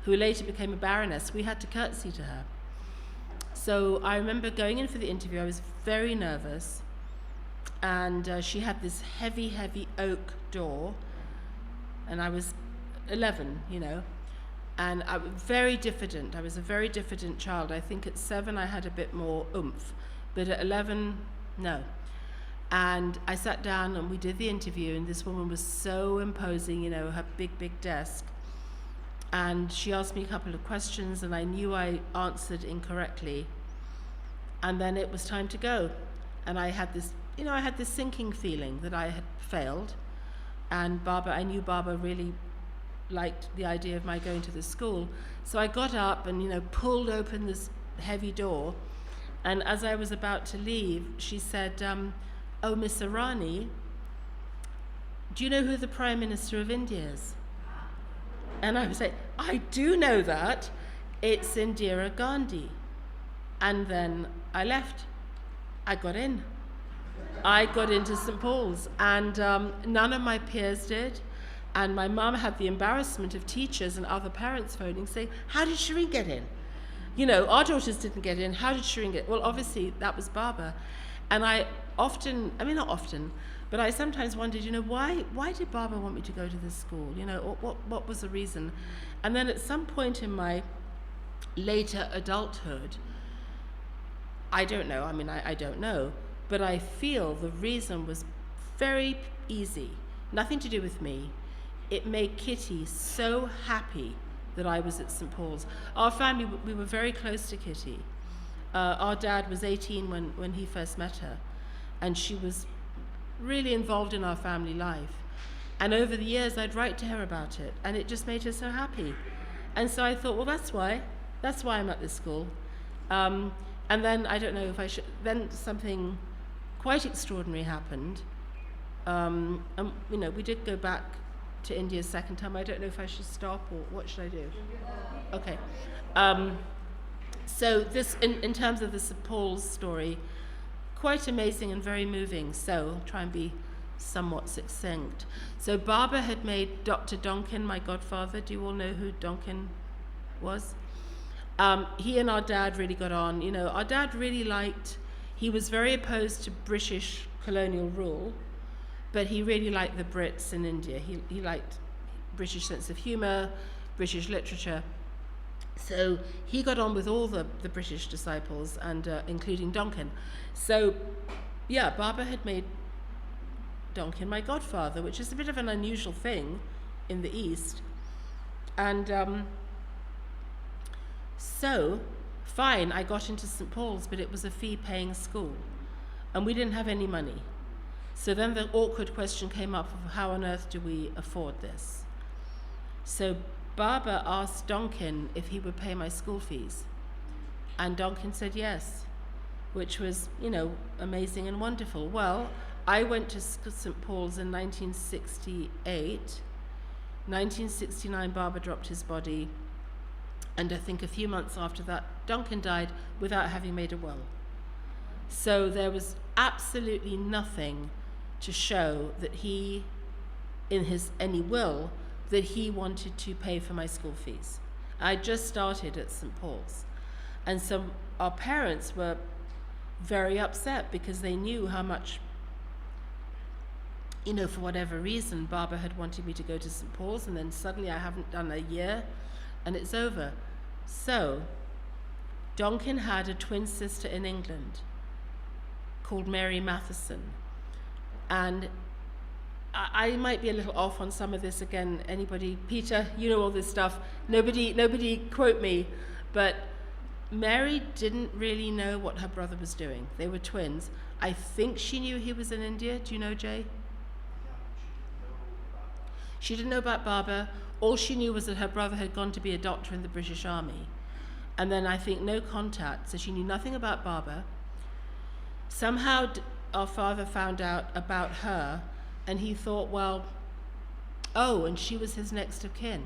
who later became a baroness. We had to curtsy to her. So I remember going in for the interview. I was very nervous. And she had this heavy, heavy oak door. And I was 11, you know. And I was very diffident. I was a very diffident child. I think at 7 I had a bit more oomph. But at 11, no. And I sat down and we did the interview, and this woman was so imposing, you know, her big, big desk. And she asked me a couple of questions, and I knew I answered incorrectly. And then it was time to go. And I had this, you know, I had this sinking feeling that I had failed. And I knew Barbara really liked the idea of my going to the school. So I got up and, you know, pulled open this heavy door. And as I was about to leave, she said, "Oh, Miss Irani, do you know who the Prime Minister of India is?" And I was like, "I do know that. It's Indira Gandhi." And then I left. I got in. I got into St. Paul's, and none of my peers did. And my mum had the embarrassment of teachers and other parents phoning saying, "How did Shireen get in? You know, our daughters didn't get in. How did Shireen get in?" Well, obviously, that was Barbara. And I not often, but I sometimes wondered, you know, why did Barbara want me to go to this school? You know, what was the reason? And then at some point in my later adulthood, I don't know, I don't know, but I feel the reason was very easy, nothing to do with me. It made Kitty so happy that I was at St. Paul's. Our family, we were very close to Kitty. Our dad was 18 when he first met her, and she was really involved in our family life. And over the years, I'd write to her about it, and it just made her so happy. And so I thought, well, that's why I'm at this school. And then, I don't know if I should, then something quite extraordinary happened. And, you know, we did go back to India a second time. I don't know if I should stop or what should I do? Okay. So this, in terms of the St. Paul's story, quite amazing and very moving. So I'll try and be somewhat succinct. So Barbara had made Dr. Donkin my godfather. Do you all know who Donkin was? He and our dad really got on. You know, our dad really he was very opposed to British colonial rule, but he really liked the Brits in India. He liked British sense of humour, British literature. So he got on with all the British disciples, and including Donkin. So, yeah, Barbara had made Donkin my godfather, which is a bit of an unusual thing in the East. And so, fine, I got into St. Paul's, but it was a fee-paying school, and we didn't have any money. So then the awkward question came up of how on earth do we afford this? So Barbara asked Donkin if he would pay my school fees. And Donkin said yes, which was, you know, amazing and wonderful. Well, I went to St. Paul's in 1968. 1969, Barbara dropped his body. And I think a few months after that, Donkin died without having made a will. So there was absolutely nothing to show that he, in any will, that he wanted to pay for my school fees. I just started at St. Paul's. And so our parents were very upset because they knew how much, you know, for whatever reason, Barbara had wanted me to go to St. Paul's, and then suddenly I haven't done a year and it's over. So Donkin had a twin sister in England called Mary Matheson. And I might be a little off on some of this again. Anybody, Peter, you know all this stuff. Nobody quote me. But Mary didn't really know what her brother was doing. They were twins. I think she knew he was in India. Do you know, Jay? She didn't know about Barbara. All she knew was that her brother had gone to be a doctor in the British Army. And then I think no contact. So she knew nothing about Barbara. Somehow our father found out about her, and he thought, well, oh, and she was his next of kin.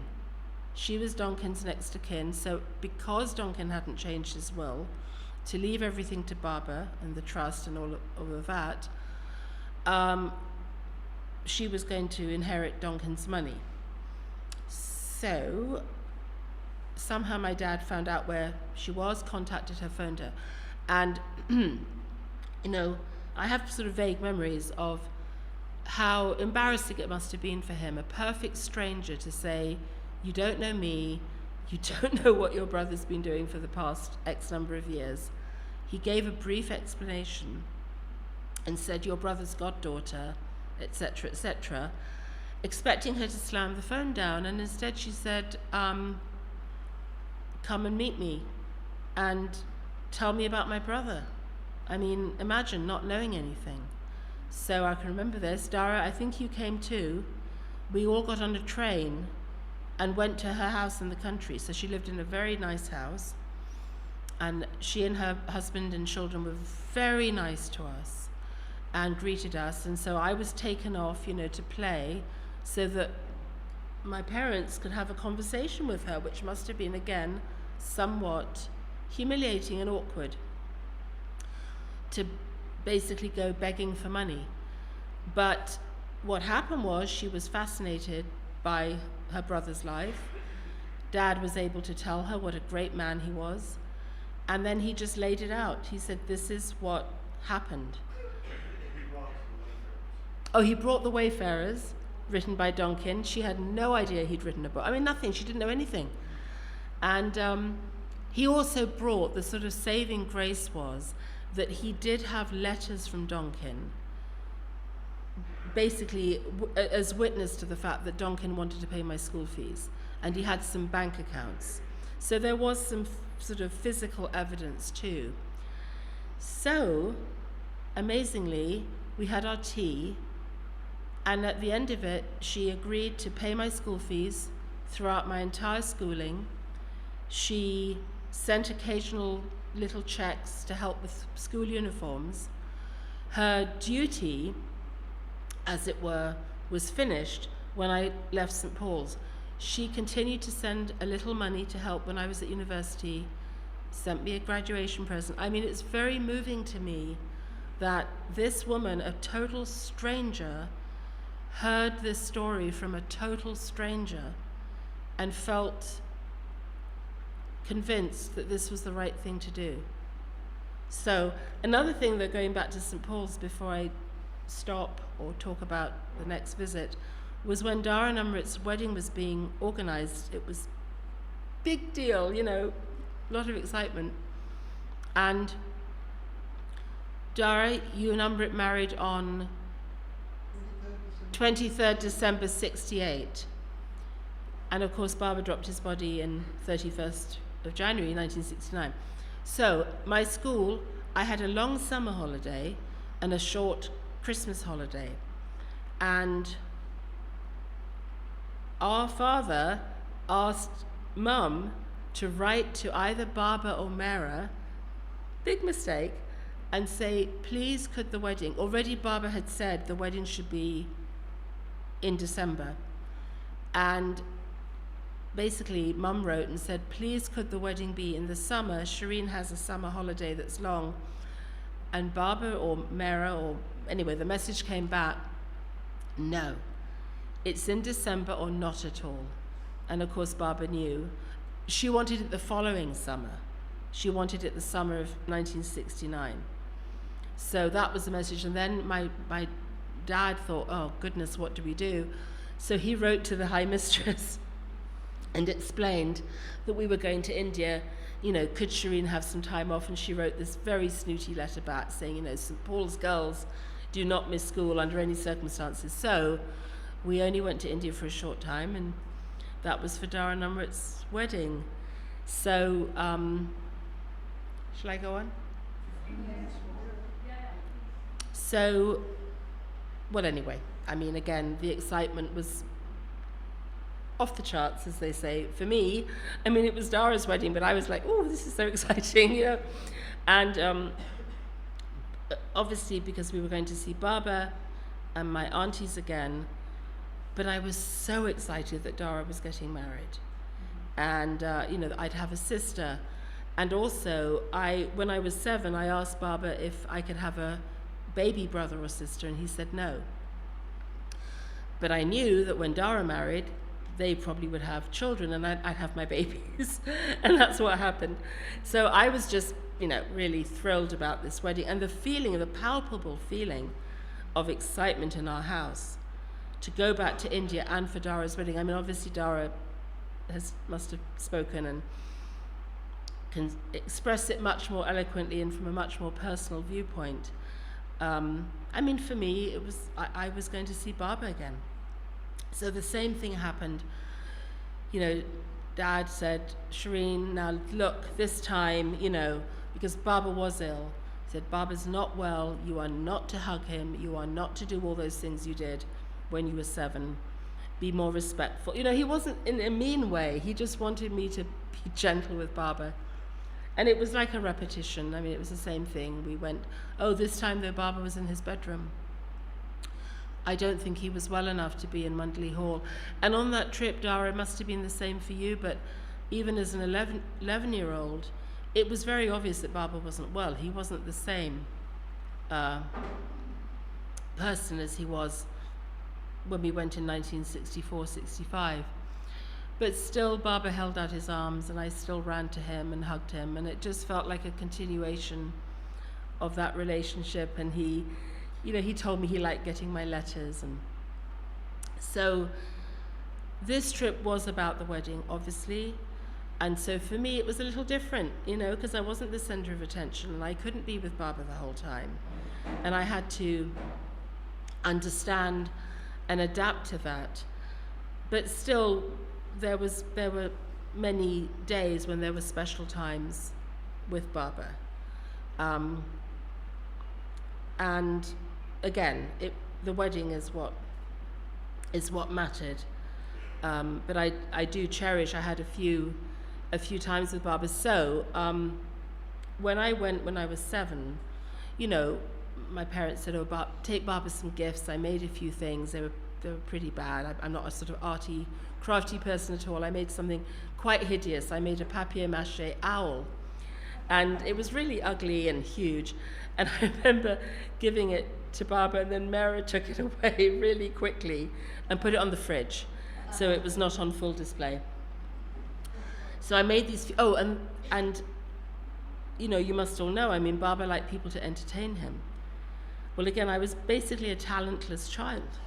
She was Donkin's next of kin. So because Donkin hadn't changed his will, to leave everything to Baba and the trust and all of that, she was going to inherit Donkin's money. So somehow my dad found out where she was, contacted her, phoned her. And, I have sort of vague memories of how embarrassing it must have been for him, a perfect stranger, to say, you don't know me, you don't know what your brother's been doing for the past X number of years. He gave a brief explanation and said, your brother's goddaughter, etc., etc., expecting her to slam the phone down, and instead she said, come and meet me and tell me about my brother. I mean, imagine not knowing anything. So I can remember this. Dara, I think you came too. We all got on a train and went to her house in the country. So she lived in a very nice house, and she and her husband and children were very nice to us and greeted us. And so I was taken off, to play, so that my parents could have a conversation with her, which must have been, again, somewhat humiliating and awkward, to basically go begging for money. But what happened was she was fascinated by her brother's life. Dad was able to tell her what a great man he was, and then he just laid it out. He said, this is what happened. Oh, he brought The Wayfarers, written by Donkin. She had no idea he'd written a book. I mean, nothing. She didn't know anything. And he also brought, the sort of saving grace was that he did have letters from Donkin, basically as witness to the fact that Donkin wanted to pay my school fees, and he had some bank accounts. So there was some sort of physical evidence too. So, amazingly, we had our tea, and at the end of it, she agreed to pay my school fees throughout my entire schooling. She sent occasional little checks to help with school uniforms. Her duty, as it were, was finished when I left St. Paul's. She continued to send a little money to help when I was at university, sent me a graduation present. I mean, it's very moving to me that this woman, a total stranger, heard this story from a total stranger and felt convinced that this was the right thing to do. So another thing, that going back to St. Paul's before I stop or talk about the next visit, was when Dara and Amrit's wedding was being organized. It was big deal, a lot of excitement. And Dara, you and Amrit married on 23rd December 68. And of course, Baba dropped his body in 31st of January 1969. So my school, I had a long summer holiday and a short Christmas holiday. And our father asked Mum to write to either Baba or Mera, big mistake, and say, please could the wedding, already Baba had said the wedding should be in December. And basically, Mum wrote and said, please could the wedding be in the summer? Shireen has a summer holiday that's long. And Baba or Mera, or anyway, the message came back, no, it's in December or not at all. And of course, Baba knew. She wanted it the following summer. She wanted it the summer of 1969. So that was the message. And then my dad thought, oh goodness, what do we do? So he wrote to the High Mistress and explained that we were going to India, could Shireen have some time off? And she wrote this very snooty letter back saying, St. Paul's girls do not miss school under any circumstances. So we only went to India for a short time, and that was for Dara and Amrit's wedding. So, shall I go on? So, well, anyway, again, the excitement was off the charts, as they say. For me, it was Dara's wedding, but I was like, oh, this is so exciting, And obviously, because we were going to see Baba and my aunties again, but I was so excited that Dara was getting married. And, I'd have a sister. And also, when I was 7, I asked Baba if I could have a baby brother or sister, and he said no. But I knew that when Dara married, they probably would have children, and I'd have my babies. And that's what happened. So I was just, really thrilled about this wedding, and the palpable feeling of excitement in our house to go back to India and for Dara's wedding. I mean, obviously Dara must have spoken and can express it much more eloquently and from a much more personal viewpoint. I mean, for me, I was going to see Baba again. So the same thing happened. Dad said, Shireen, now look, this time, because Baba was ill, he said, Baba's not well, you are not to hug him, you are not to do all those things you did when you were 7. Be more respectful. He wasn't in a mean way, he just wanted me to be gentle with Baba. And it was like a repetition. I mean, it was the same thing. We went, this time though, Baba was in his bedroom. I don't think he was well enough to be in Mundley Hall. And on that trip, Dara, it must have been the same for you, but even as an 11-year-old, it was very obvious that Baba wasn't well. He wasn't the same person as he was when we went in 1964-65. But still, Baba held out his arms, and I still ran to him and hugged him, and it just felt like a continuation of that relationship. And he told me he liked getting my letters, and so this trip was about the wedding, obviously. And so for me, it was a little different, because I wasn't the center of attention, and I couldn't be with Baba the whole time, and I had to understand and adapt to that. But still, there were many days when there were special times with Baba. And again, the wedding is what mattered. But I do cherish, I had a few times with Baba. So when I went when I was 7, my parents said, take Baba some gifts. I made a few things. They were pretty bad. I'm not a sort of arty, crafty person at all. I made something quite hideous. I made a papier-mâché owl. And it was really ugly and huge. And I remember giving it to Baba, and then Mara took it away really quickly and put it on the fridge, so it was not on full display. So I made these, and you must all know, I mean, Baba liked people to entertain him. Well, again, I was basically a talentless child,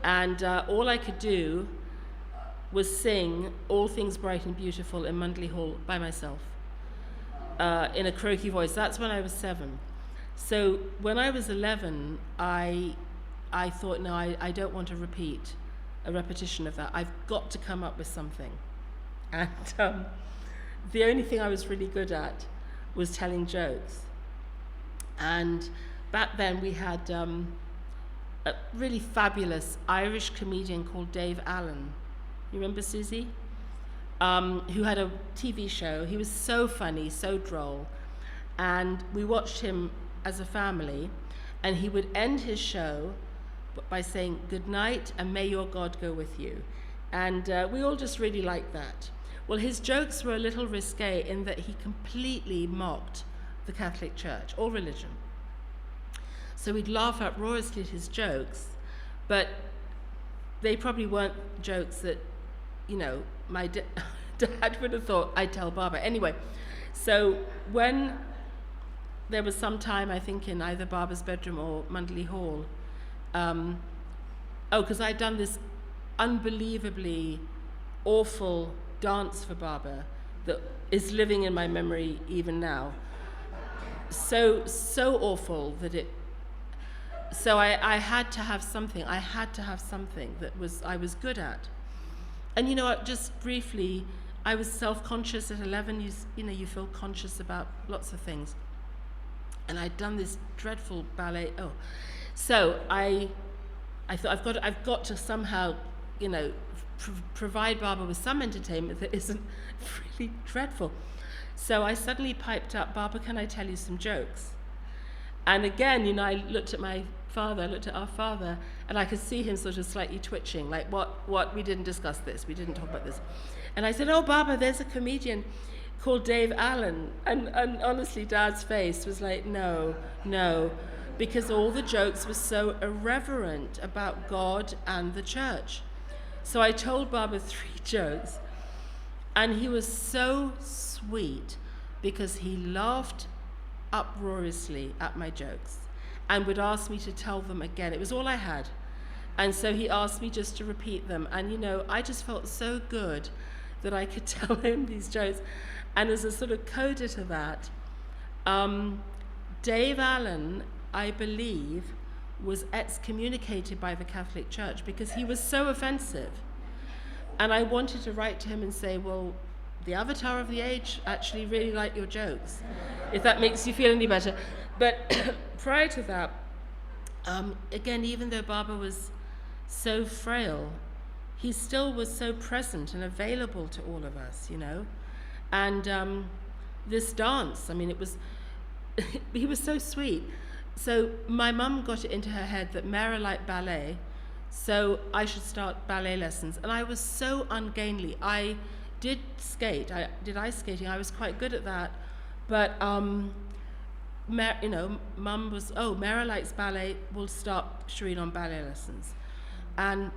and all I could do was sing All Things Bright and Beautiful in Mundley Hall by myself, in a croaky voice. That's when I was 7. So when I was 11, I thought, no, I don't want to repeat a repetition of that. I've got to come up with something. And the only thing I was really good at was telling jokes. And back then we had a really fabulous Irish comedian called Dave Allen. You remember Susie? Who had a TV show. He was so funny, so droll. And we watched him as a family, and he would end his show by saying, "Good night, and may your God go with you." And we all just really liked that. Well, his jokes were a little risque in that he completely mocked the Catholic Church, or religion. So we'd laugh uproariously at his jokes, but they probably weren't jokes that, my dad would have thought I'd tell Baba. Anyway, so when there was some time, I think, in either Baba's bedroom or Mundley Hall, because I'd done this unbelievably awful dance for Baba that is living in my memory even now. So awful that so I had to have something. I had to have something that I was good at. And just briefly, I was self-conscious at 11. You feel conscious about lots of things. And I'd done this dreadful ballet. So I thought I've got to somehow, provide Baba with some entertainment that isn't really dreadful. So I suddenly piped up, "Baba, can I tell you some jokes?" And again, I looked at our father, and I could see him sort of slightly twitching, like, what, we didn't discuss this, we didn't talk about this. And I said, "Oh, Baba, there's a comedian called Dave Allen. And honestly, Dad's face was like, no, no, because all the jokes were so irreverent about God and the church. So I told Baba 3 jokes, and he was so sweet because he laughed uproariously at my jokes and would ask me to tell them again. It was all I had. And so he asked me just to repeat them. And, you know, I just felt so good that I could tell him these jokes. And as a sort of coda to that, Dave Allen, I believe, was excommunicated by the Catholic Church because he was so offensive. And I wanted to write to him and say, well, the avatar of the age actually really liked your jokes, if that makes you feel any better. But prior to that, again, even though Baba was so frail, he still was so present and available to all of us, you know. And this dance, I mean, it was, he was so sweet. So my mum got it into her head that Mara liked ballet, so I should start ballet lessons. And I was so ungainly. I did skate, I did ice skating, I was quite good at that. But, you know, Mum was, oh, Mara likes ballet, we'll start Shireen on ballet lessons. And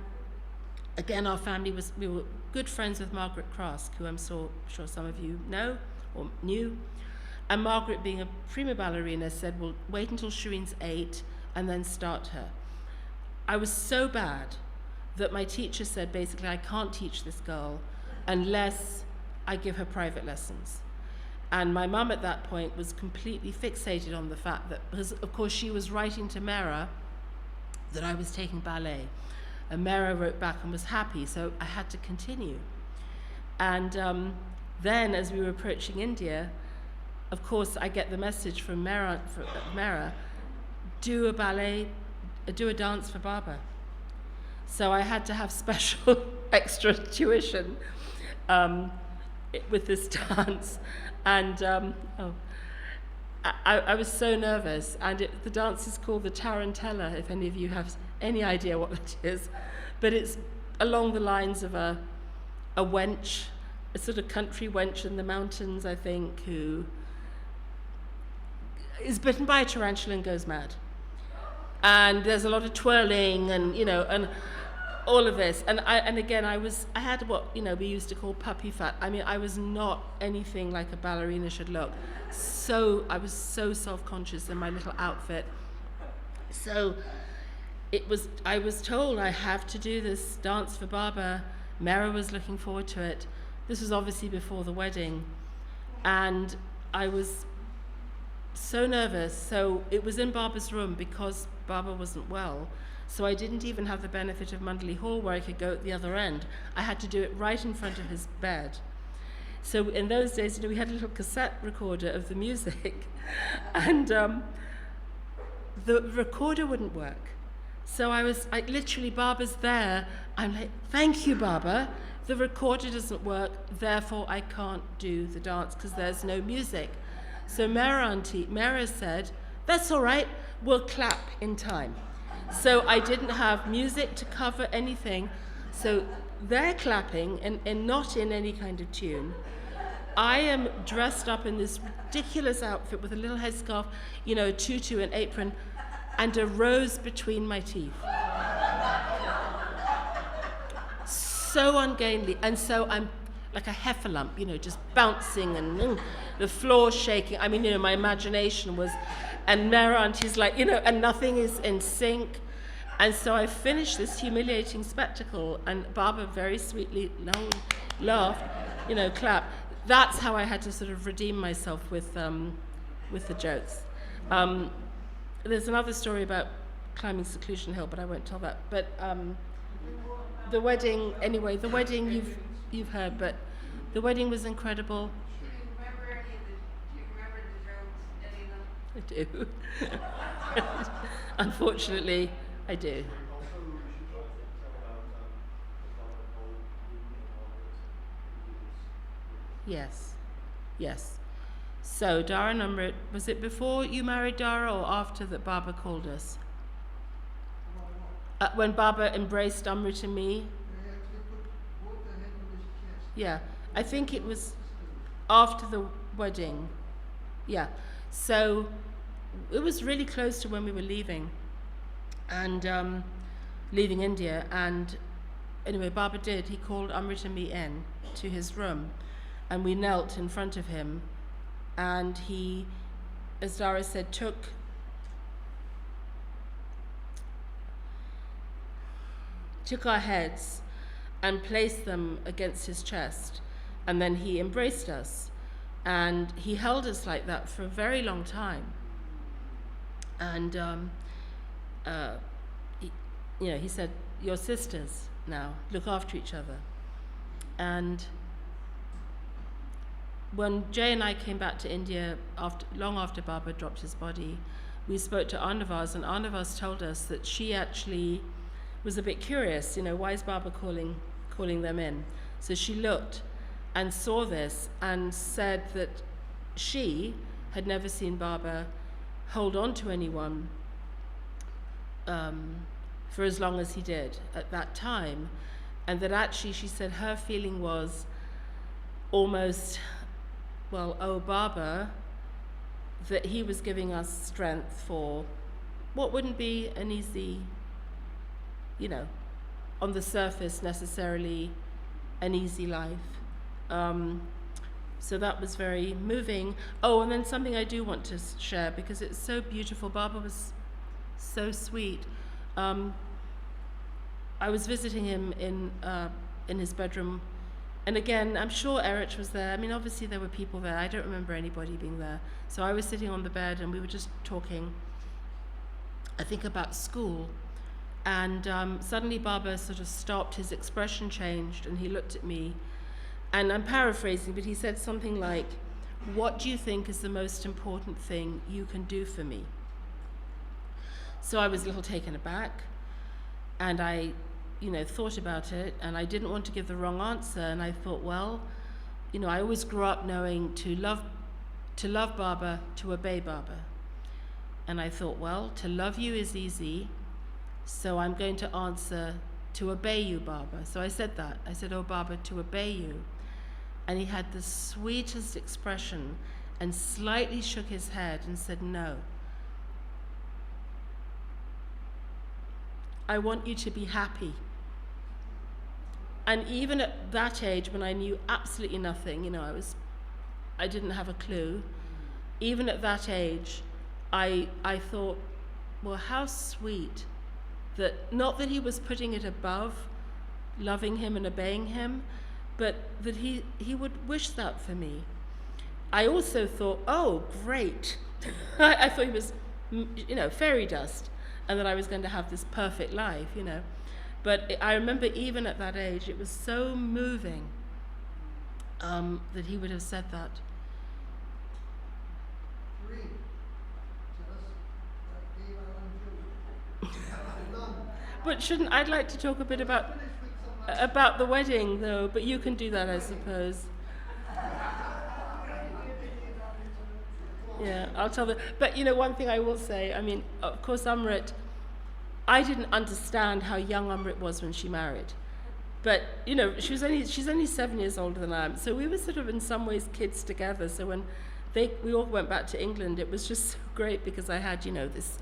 again, our family we were good friends with Margaret Krask, who I'm sure some of you know or knew. And Margaret, being a prima ballerina, said, well, wait until Shireen's 8 and then start her. I was so bad that my teacher said, basically, I can't teach this girl unless I give her private lessons. And my mum at that point was completely fixated on the fact that, because of course she was writing to Mara that I was taking ballet. And Mara wrote back and was happy, so I had to continue. And then as we were approaching India, of course I get the message from Mara, do a dance for Baba. So I had to have special extra tuition with this dance. And I was so nervous. And the dance is called the Tarantella, if any of you have any idea what it is. But it's along the lines of a wench, a sort of country wench in the mountains, I think, who is bitten by a tarantula and goes mad. And there's a lot of twirling and, you know, and all of this. And again, I had what, you know, we used to call puppy fat. I mean, I was not anything like a ballerina should look. So I was so self-conscious in my little outfit. So I was told I have to do this dance for Baba. Mara was looking forward to it. This was obviously before the wedding. And I was so nervous. So it was in Baba's room because Baba wasn't well. So I didn't even have the benefit of Mundley Hall where I could go at the other end. I had to do it right in front of his bed. So in those days, you know, we had a little cassette recorder of the music. And the recorder wouldn't work. So I literally, Baba's there. I'm like, thank you, Baba. The recorder doesn't work, therefore I can't do the dance because there's no music. So Mara said, that's all right, we'll clap in time. So I didn't have music to cover anything. So they're clapping and not in any kind of tune. I am dressed up in this ridiculous outfit with a little headscarf, you know, a tutu, an apron, and a rose between my teeth. So ungainly. And so I'm like a heffalump, you know, just bouncing and the floor shaking. I mean, you know, my imagination was, and Mara Auntie's like, you know, and nothing is in sync. And so I finished this humiliating spectacle, and Baba very sweetly laughed, you know, clapped. That's how I had to sort of redeem myself with the jokes. There's another story about climbing Seclusion Hill, but I won't tell that. But the wedding, anyway, the wedding you've heard, but the wedding was incredible. Do you remember the jokes, any of them? I do. Unfortunately, I do. Yes. So Dara Numrit, was it before you married Dara or after that Baba called us? When Baba embraced Amrit and me? They actually put both their head on his chest. Yeah, I think it was, after the wedding. Yeah. So it was really close to when we were leaving, and leaving India. And anyway, Baba did. He called Amrit and me in to his room, and we knelt in front of him. And he, as Dara said, took our heads and placed them against his chest, and then he embraced us, and he held us like that for a very long time. And he said, "You're sisters now. Look after each other." And when Jay and I came back to India long after Baba dropped his body, we spoke to Arnavaz, and Arnavaz told us that she actually was a bit curious, why is Baba calling them in? So she looked and saw this and said that she had never seen Baba hold on to anyone for as long as he did at that time, and that actually, she said, her feeling was almost, well, oh, Baba, that he was giving us strength for what wouldn't be an easy, on the surface necessarily an easy life. So that was very moving. Oh, and then something I do want to share, because it's so beautiful. Baba was so sweet. I was visiting him in his bedroom, and again, I'm sure Erich was there. I mean, obviously there were people there. I don't remember anybody being there. So I was sitting on the bed, and we were just talking, I think, about school. And suddenly Baba sort of stopped, his expression changed, and he looked at me. And I'm paraphrasing, but he said something like, "What do you think is the most important thing you can do for me?" So I was a little taken aback, and I, thought about it, and I didn't want to give the wrong answer. And I thought, well, I always grew up knowing to love Baba, to obey Baba. And I thought, well, to love you is easy, so I'm going to answer to obey you, Baba. So I said that. I said, "Oh, Baba, to obey you." And he had the sweetest expression and slightly shook his head and said, "No. I want you to be happy." And even at that age, when I knew absolutely nothing, I didn't have a clue. Even at that age, I thought, well, how sweet that, not that he was putting it above loving him and obeying him, but that he would wish that for me. I also thought, oh, great. I thought he was, fairy dust, and that I was going to have this perfect life, But I remember even at that age, it was so moving that he would have said that. Shireen, tell us that Dave Allen Jew. But I'd like to talk a bit about the wedding, though, but you can do that, I suppose. Yeah, I'll tell them. But, one thing I will say, I mean, of course, Amrit, I didn't understand how young Amrit was when she married. But, she's only 7 years older than I am. So we were sort of in some ways kids together. So when we all went back to England, it was just so great, because I had, this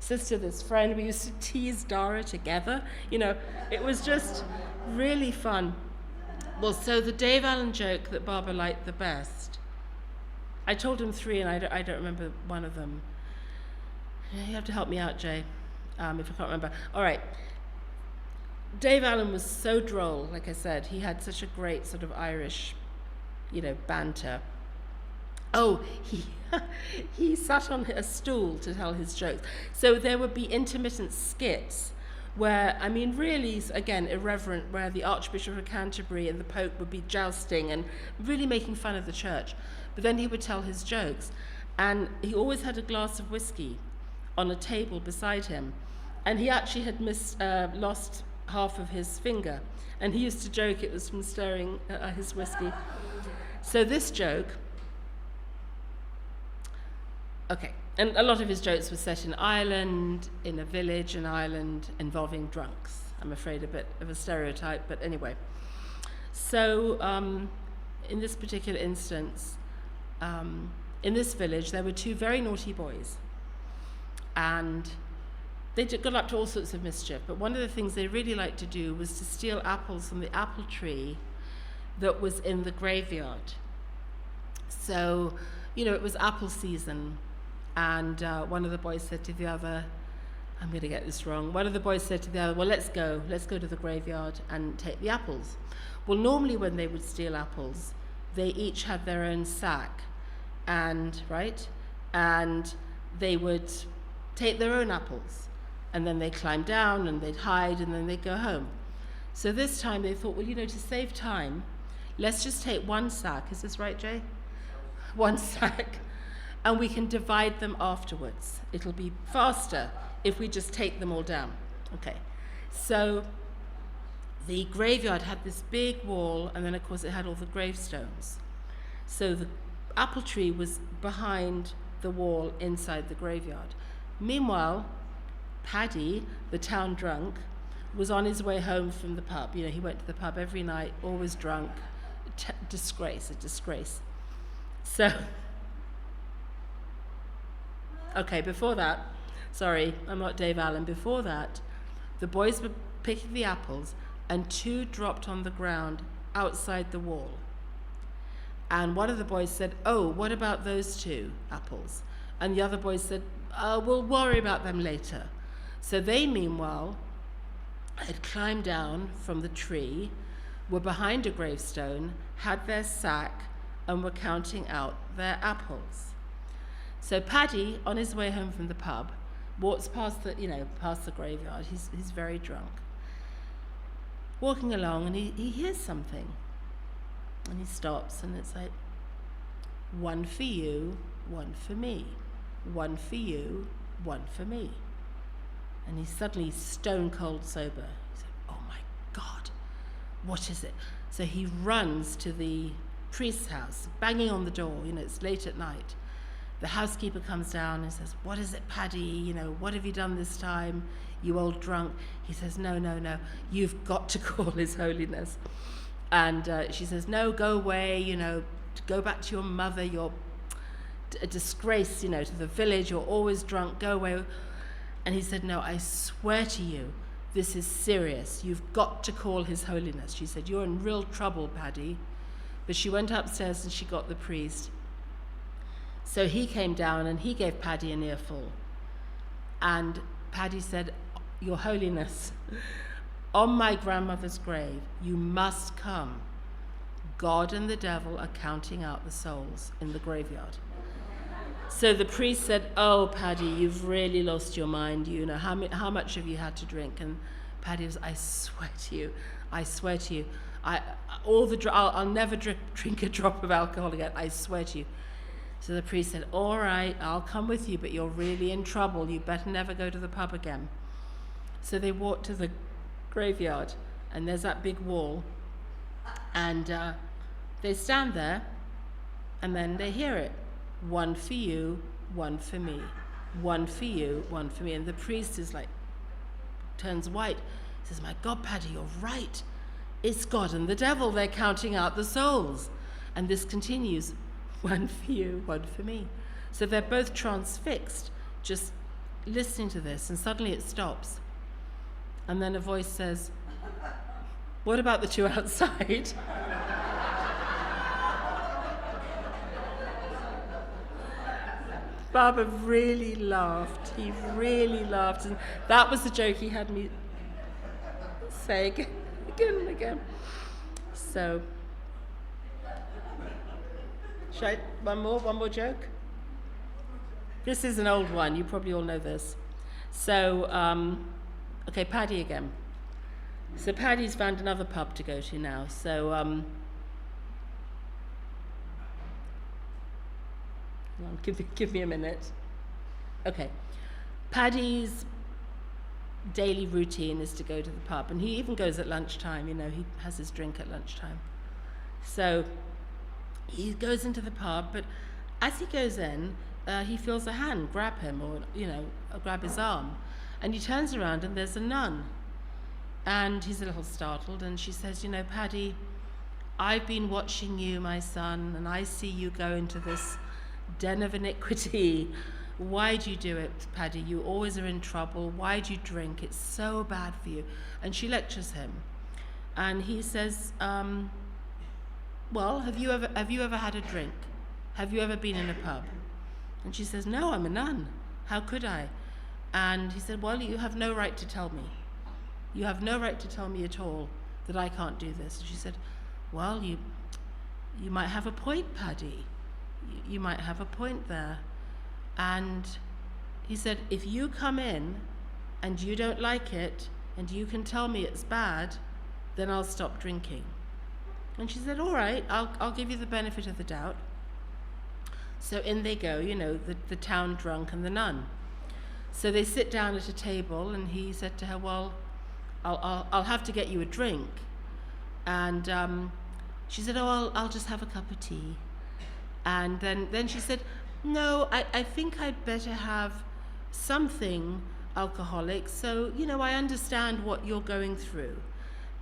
sister, this friend. We used to tease Dara together. It was just really fun. Well, so the Dave Allen joke that Baba liked the best, I told him 3, and I don't remember one of them. You have to help me out, Jay, if I can't remember. All right. Dave Allen was so droll, like I said. He had such a great sort of Irish, banter. Oh, he sat on a stool to tell his jokes. So there would be intermittent skits where, I mean, really, again, irreverent, where the Archbishop of Canterbury and the Pope would be jousting and really making fun of the church. But then he would tell his jokes. And he always had a glass of whiskey on a table beside him. And he actually had lost half of his finger. And he used to joke it was from stirring his whiskey. So this joke, okay, and a lot of his jokes were set in Ireland, in a village in Ireland, involving drunks. I'm afraid a bit of a stereotype, but anyway. So in this particular instance, in this village, there were two very naughty boys. And they got up to all sorts of mischief. But one of the things they really liked to do was to steal apples from the apple tree that was in the graveyard. So, it was apple season. And one of the boys said to the other, I'm going to get this wrong. One of the boys said to the other, well, let's go to the graveyard and take the apples. Well, normally when they would steal apples, they each had their own sack, and they would take their own apples, and then they'd climb down and they'd hide and then they'd go home. So this time they thought, well, to save time, let's just take one sack. Is this right, Jay? One sack, and we can divide them afterwards. It'll be faster if we just take them all down. Okay, so the graveyard had this big wall, and then of course it had all the gravestones. So the apple tree was behind the wall inside the graveyard. Meanwhile, Paddy, the town drunk, was on his way home from the pub. He went to the pub every night, always drunk. A disgrace. So, okay, before that, sorry, I'm not Dave Allen. Before that, the boys were picking the apples, and two dropped on the ground outside the wall. And one of the boys said, oh, what about those two apples? And the other boys said, we'll worry about them later. So they, meanwhile, had climbed down from the tree, were behind a gravestone, had their sack, and were counting out their apples. So Paddy, on his way home from the pub, walks past the graveyard. He's very drunk. Walking along, and he hears something. And he stops, and it's like, one for you, one for me. One for you, one for me. And he's suddenly stone cold sober. He said, oh my God, what is it? So he runs to the priest's house, banging on the door. It's late at night. The housekeeper comes down and says, what is it, Paddy? What have you done this time, you old drunk? He says, no, you've got to call His Holiness. And she says, no, go away, go back to your mother. You're a disgrace, to the village. You're always drunk, go away. And he said, no, I swear to you, this is serious. You've got to call His Holiness. She said, you're in real trouble, Paddy. But she went upstairs and she got the priest. So he came down and he gave Paddy an earful. And Paddy said, Your Holiness, on my grandmother's grave, you must come. God and the devil are counting out the souls in the graveyard. So the priest said, oh, Paddy, you've really lost your mind. How much have you had to drink? And Paddy was, I swear to you, I'll never drink a drop of alcohol again. I swear to you. So the priest said, all right, I'll come with you, but you're really in trouble. You better never go to the pub again. So they walked to the graveyard, and there's that big wall, and they stand there, and then they hear it. One for you, one for me. One for you, one for me. And the priest is like, turns white. He says, my God, Paddy, you're right. It's God and the devil. They're counting out the souls. And this continues. One for you, one for me. So they're both transfixed, just listening to this, and suddenly it stops. And then a voice says, what about the two outside? Baba really laughed. He really laughed. And that was the joke he had me say again and again. So, one more joke? This is an old one. You probably all know this. So, okay, Paddy again. So Paddy's found another pub to go to now. So, give me a minute. Okay. Paddy's daily routine is to go to the pub, and he even goes at lunchtime. He has his drink at lunchtime. So he goes into the pub, but as he goes in, he feels a hand grab him, or grab his arm, and he turns around and there's a nun, and he's a little startled, and she says, Paddy, I've been watching you, my son, and I see you go into this den of iniquity. Why do you do it, Paddy? You always are in trouble. Why do you drink? It's so bad for you. And she lectures him. And he says, well, have you ever had a drink? Have you ever been in a pub? And she says, no, I'm a nun. How could I? And he said, well, you have no right to tell me. You have no right to tell me at all that I can't do this. And she said, well, you might have a point, Paddy. You might have a point there. And he said, if you come in and you don't like it and you can tell me it's bad, then I'll stop drinking. And she said, all right, I'll give you the benefit of the doubt. So in they go, the town drunk and the nun. So they sit down at a table, and he said to her, well, I'll have to get you a drink. And she said, oh, I'll just have a cup of tea. And then she said, no, I think I'd better have something alcoholic, so, I understand what you're going through.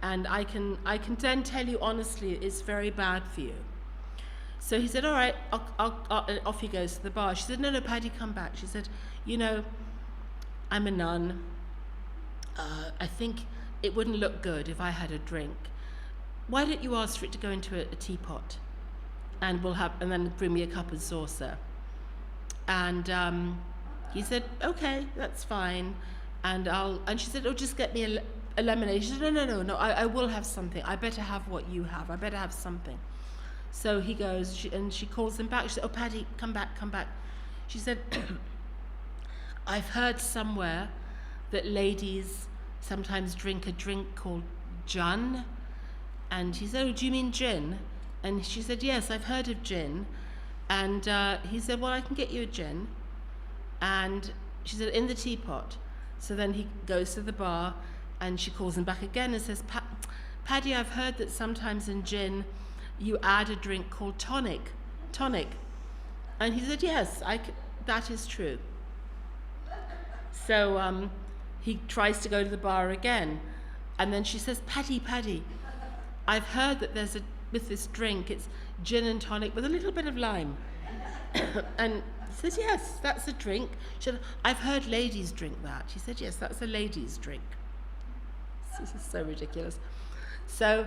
And I can then tell you honestly, it's very bad for you. So he said, all right, and off he goes to the bar. She said, no, Paddy, come back. She said, I'm a nun. I think it wouldn't look good if I had a drink. Why don't you ask for it to go into a teapot? And then bring me a cup and saucer. And he said, okay, that's fine. And she said, oh, just get me a lemonade. She said, no, I will have something. I better have what you have. I better have something. So he goes, and she calls him back. She said, oh, Paddy, come back. She said, I've heard somewhere that ladies sometimes drink a drink called jun. And he said, oh, do you mean gin? And she said, yes, I've heard of gin. And he said, well, I can get you a gin. And she said, in the teapot. So then he goes to the bar, and she calls him back again and says, Paddy, I've heard that sometimes in gin you add a drink called tonic. And he said, yes, that is true. So he tries to go to the bar again. And then she says, Paddy, I've heard that with this drink, it's gin and tonic with a little bit of lime. And he said, yes, that's a drink. She said, I've heard ladies drink that. She said, yes, that's a ladies' drink. This is so ridiculous. So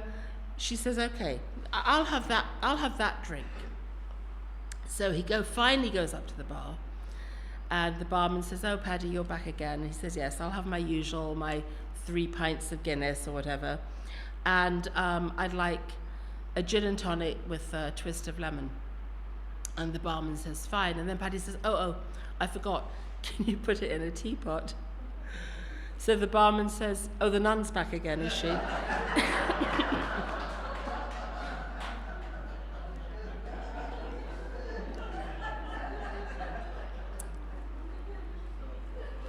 she says, okay, I'll have that drink. So he finally goes up to the bar, and the barman says, oh, Paddy, you're back again. And he says, yes, I'll have my 3 pints of Guinness or whatever. And I'd like a gin and tonic with a twist of lemon. And the barman says, fine. And then Paddy says, oh, I forgot. Can you put it in a teapot? So the barman says, oh, the nun's back again, is she?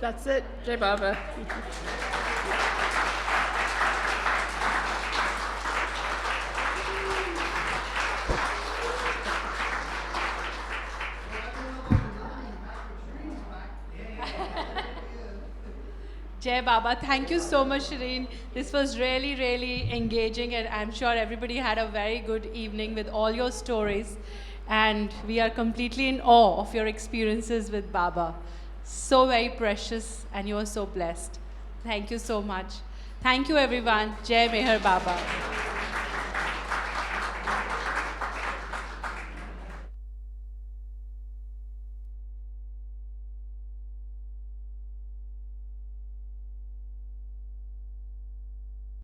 That's it. Jai Baba. Jai Baba, thank you so much, Shireen. This was really, really engaging, and I'm sure everybody had a very good evening with all your stories. And we are completely in awe of your experiences with Baba. So very precious, and you are so blessed. Thank you so much. Thank you, everyone. Jai Meher Baba.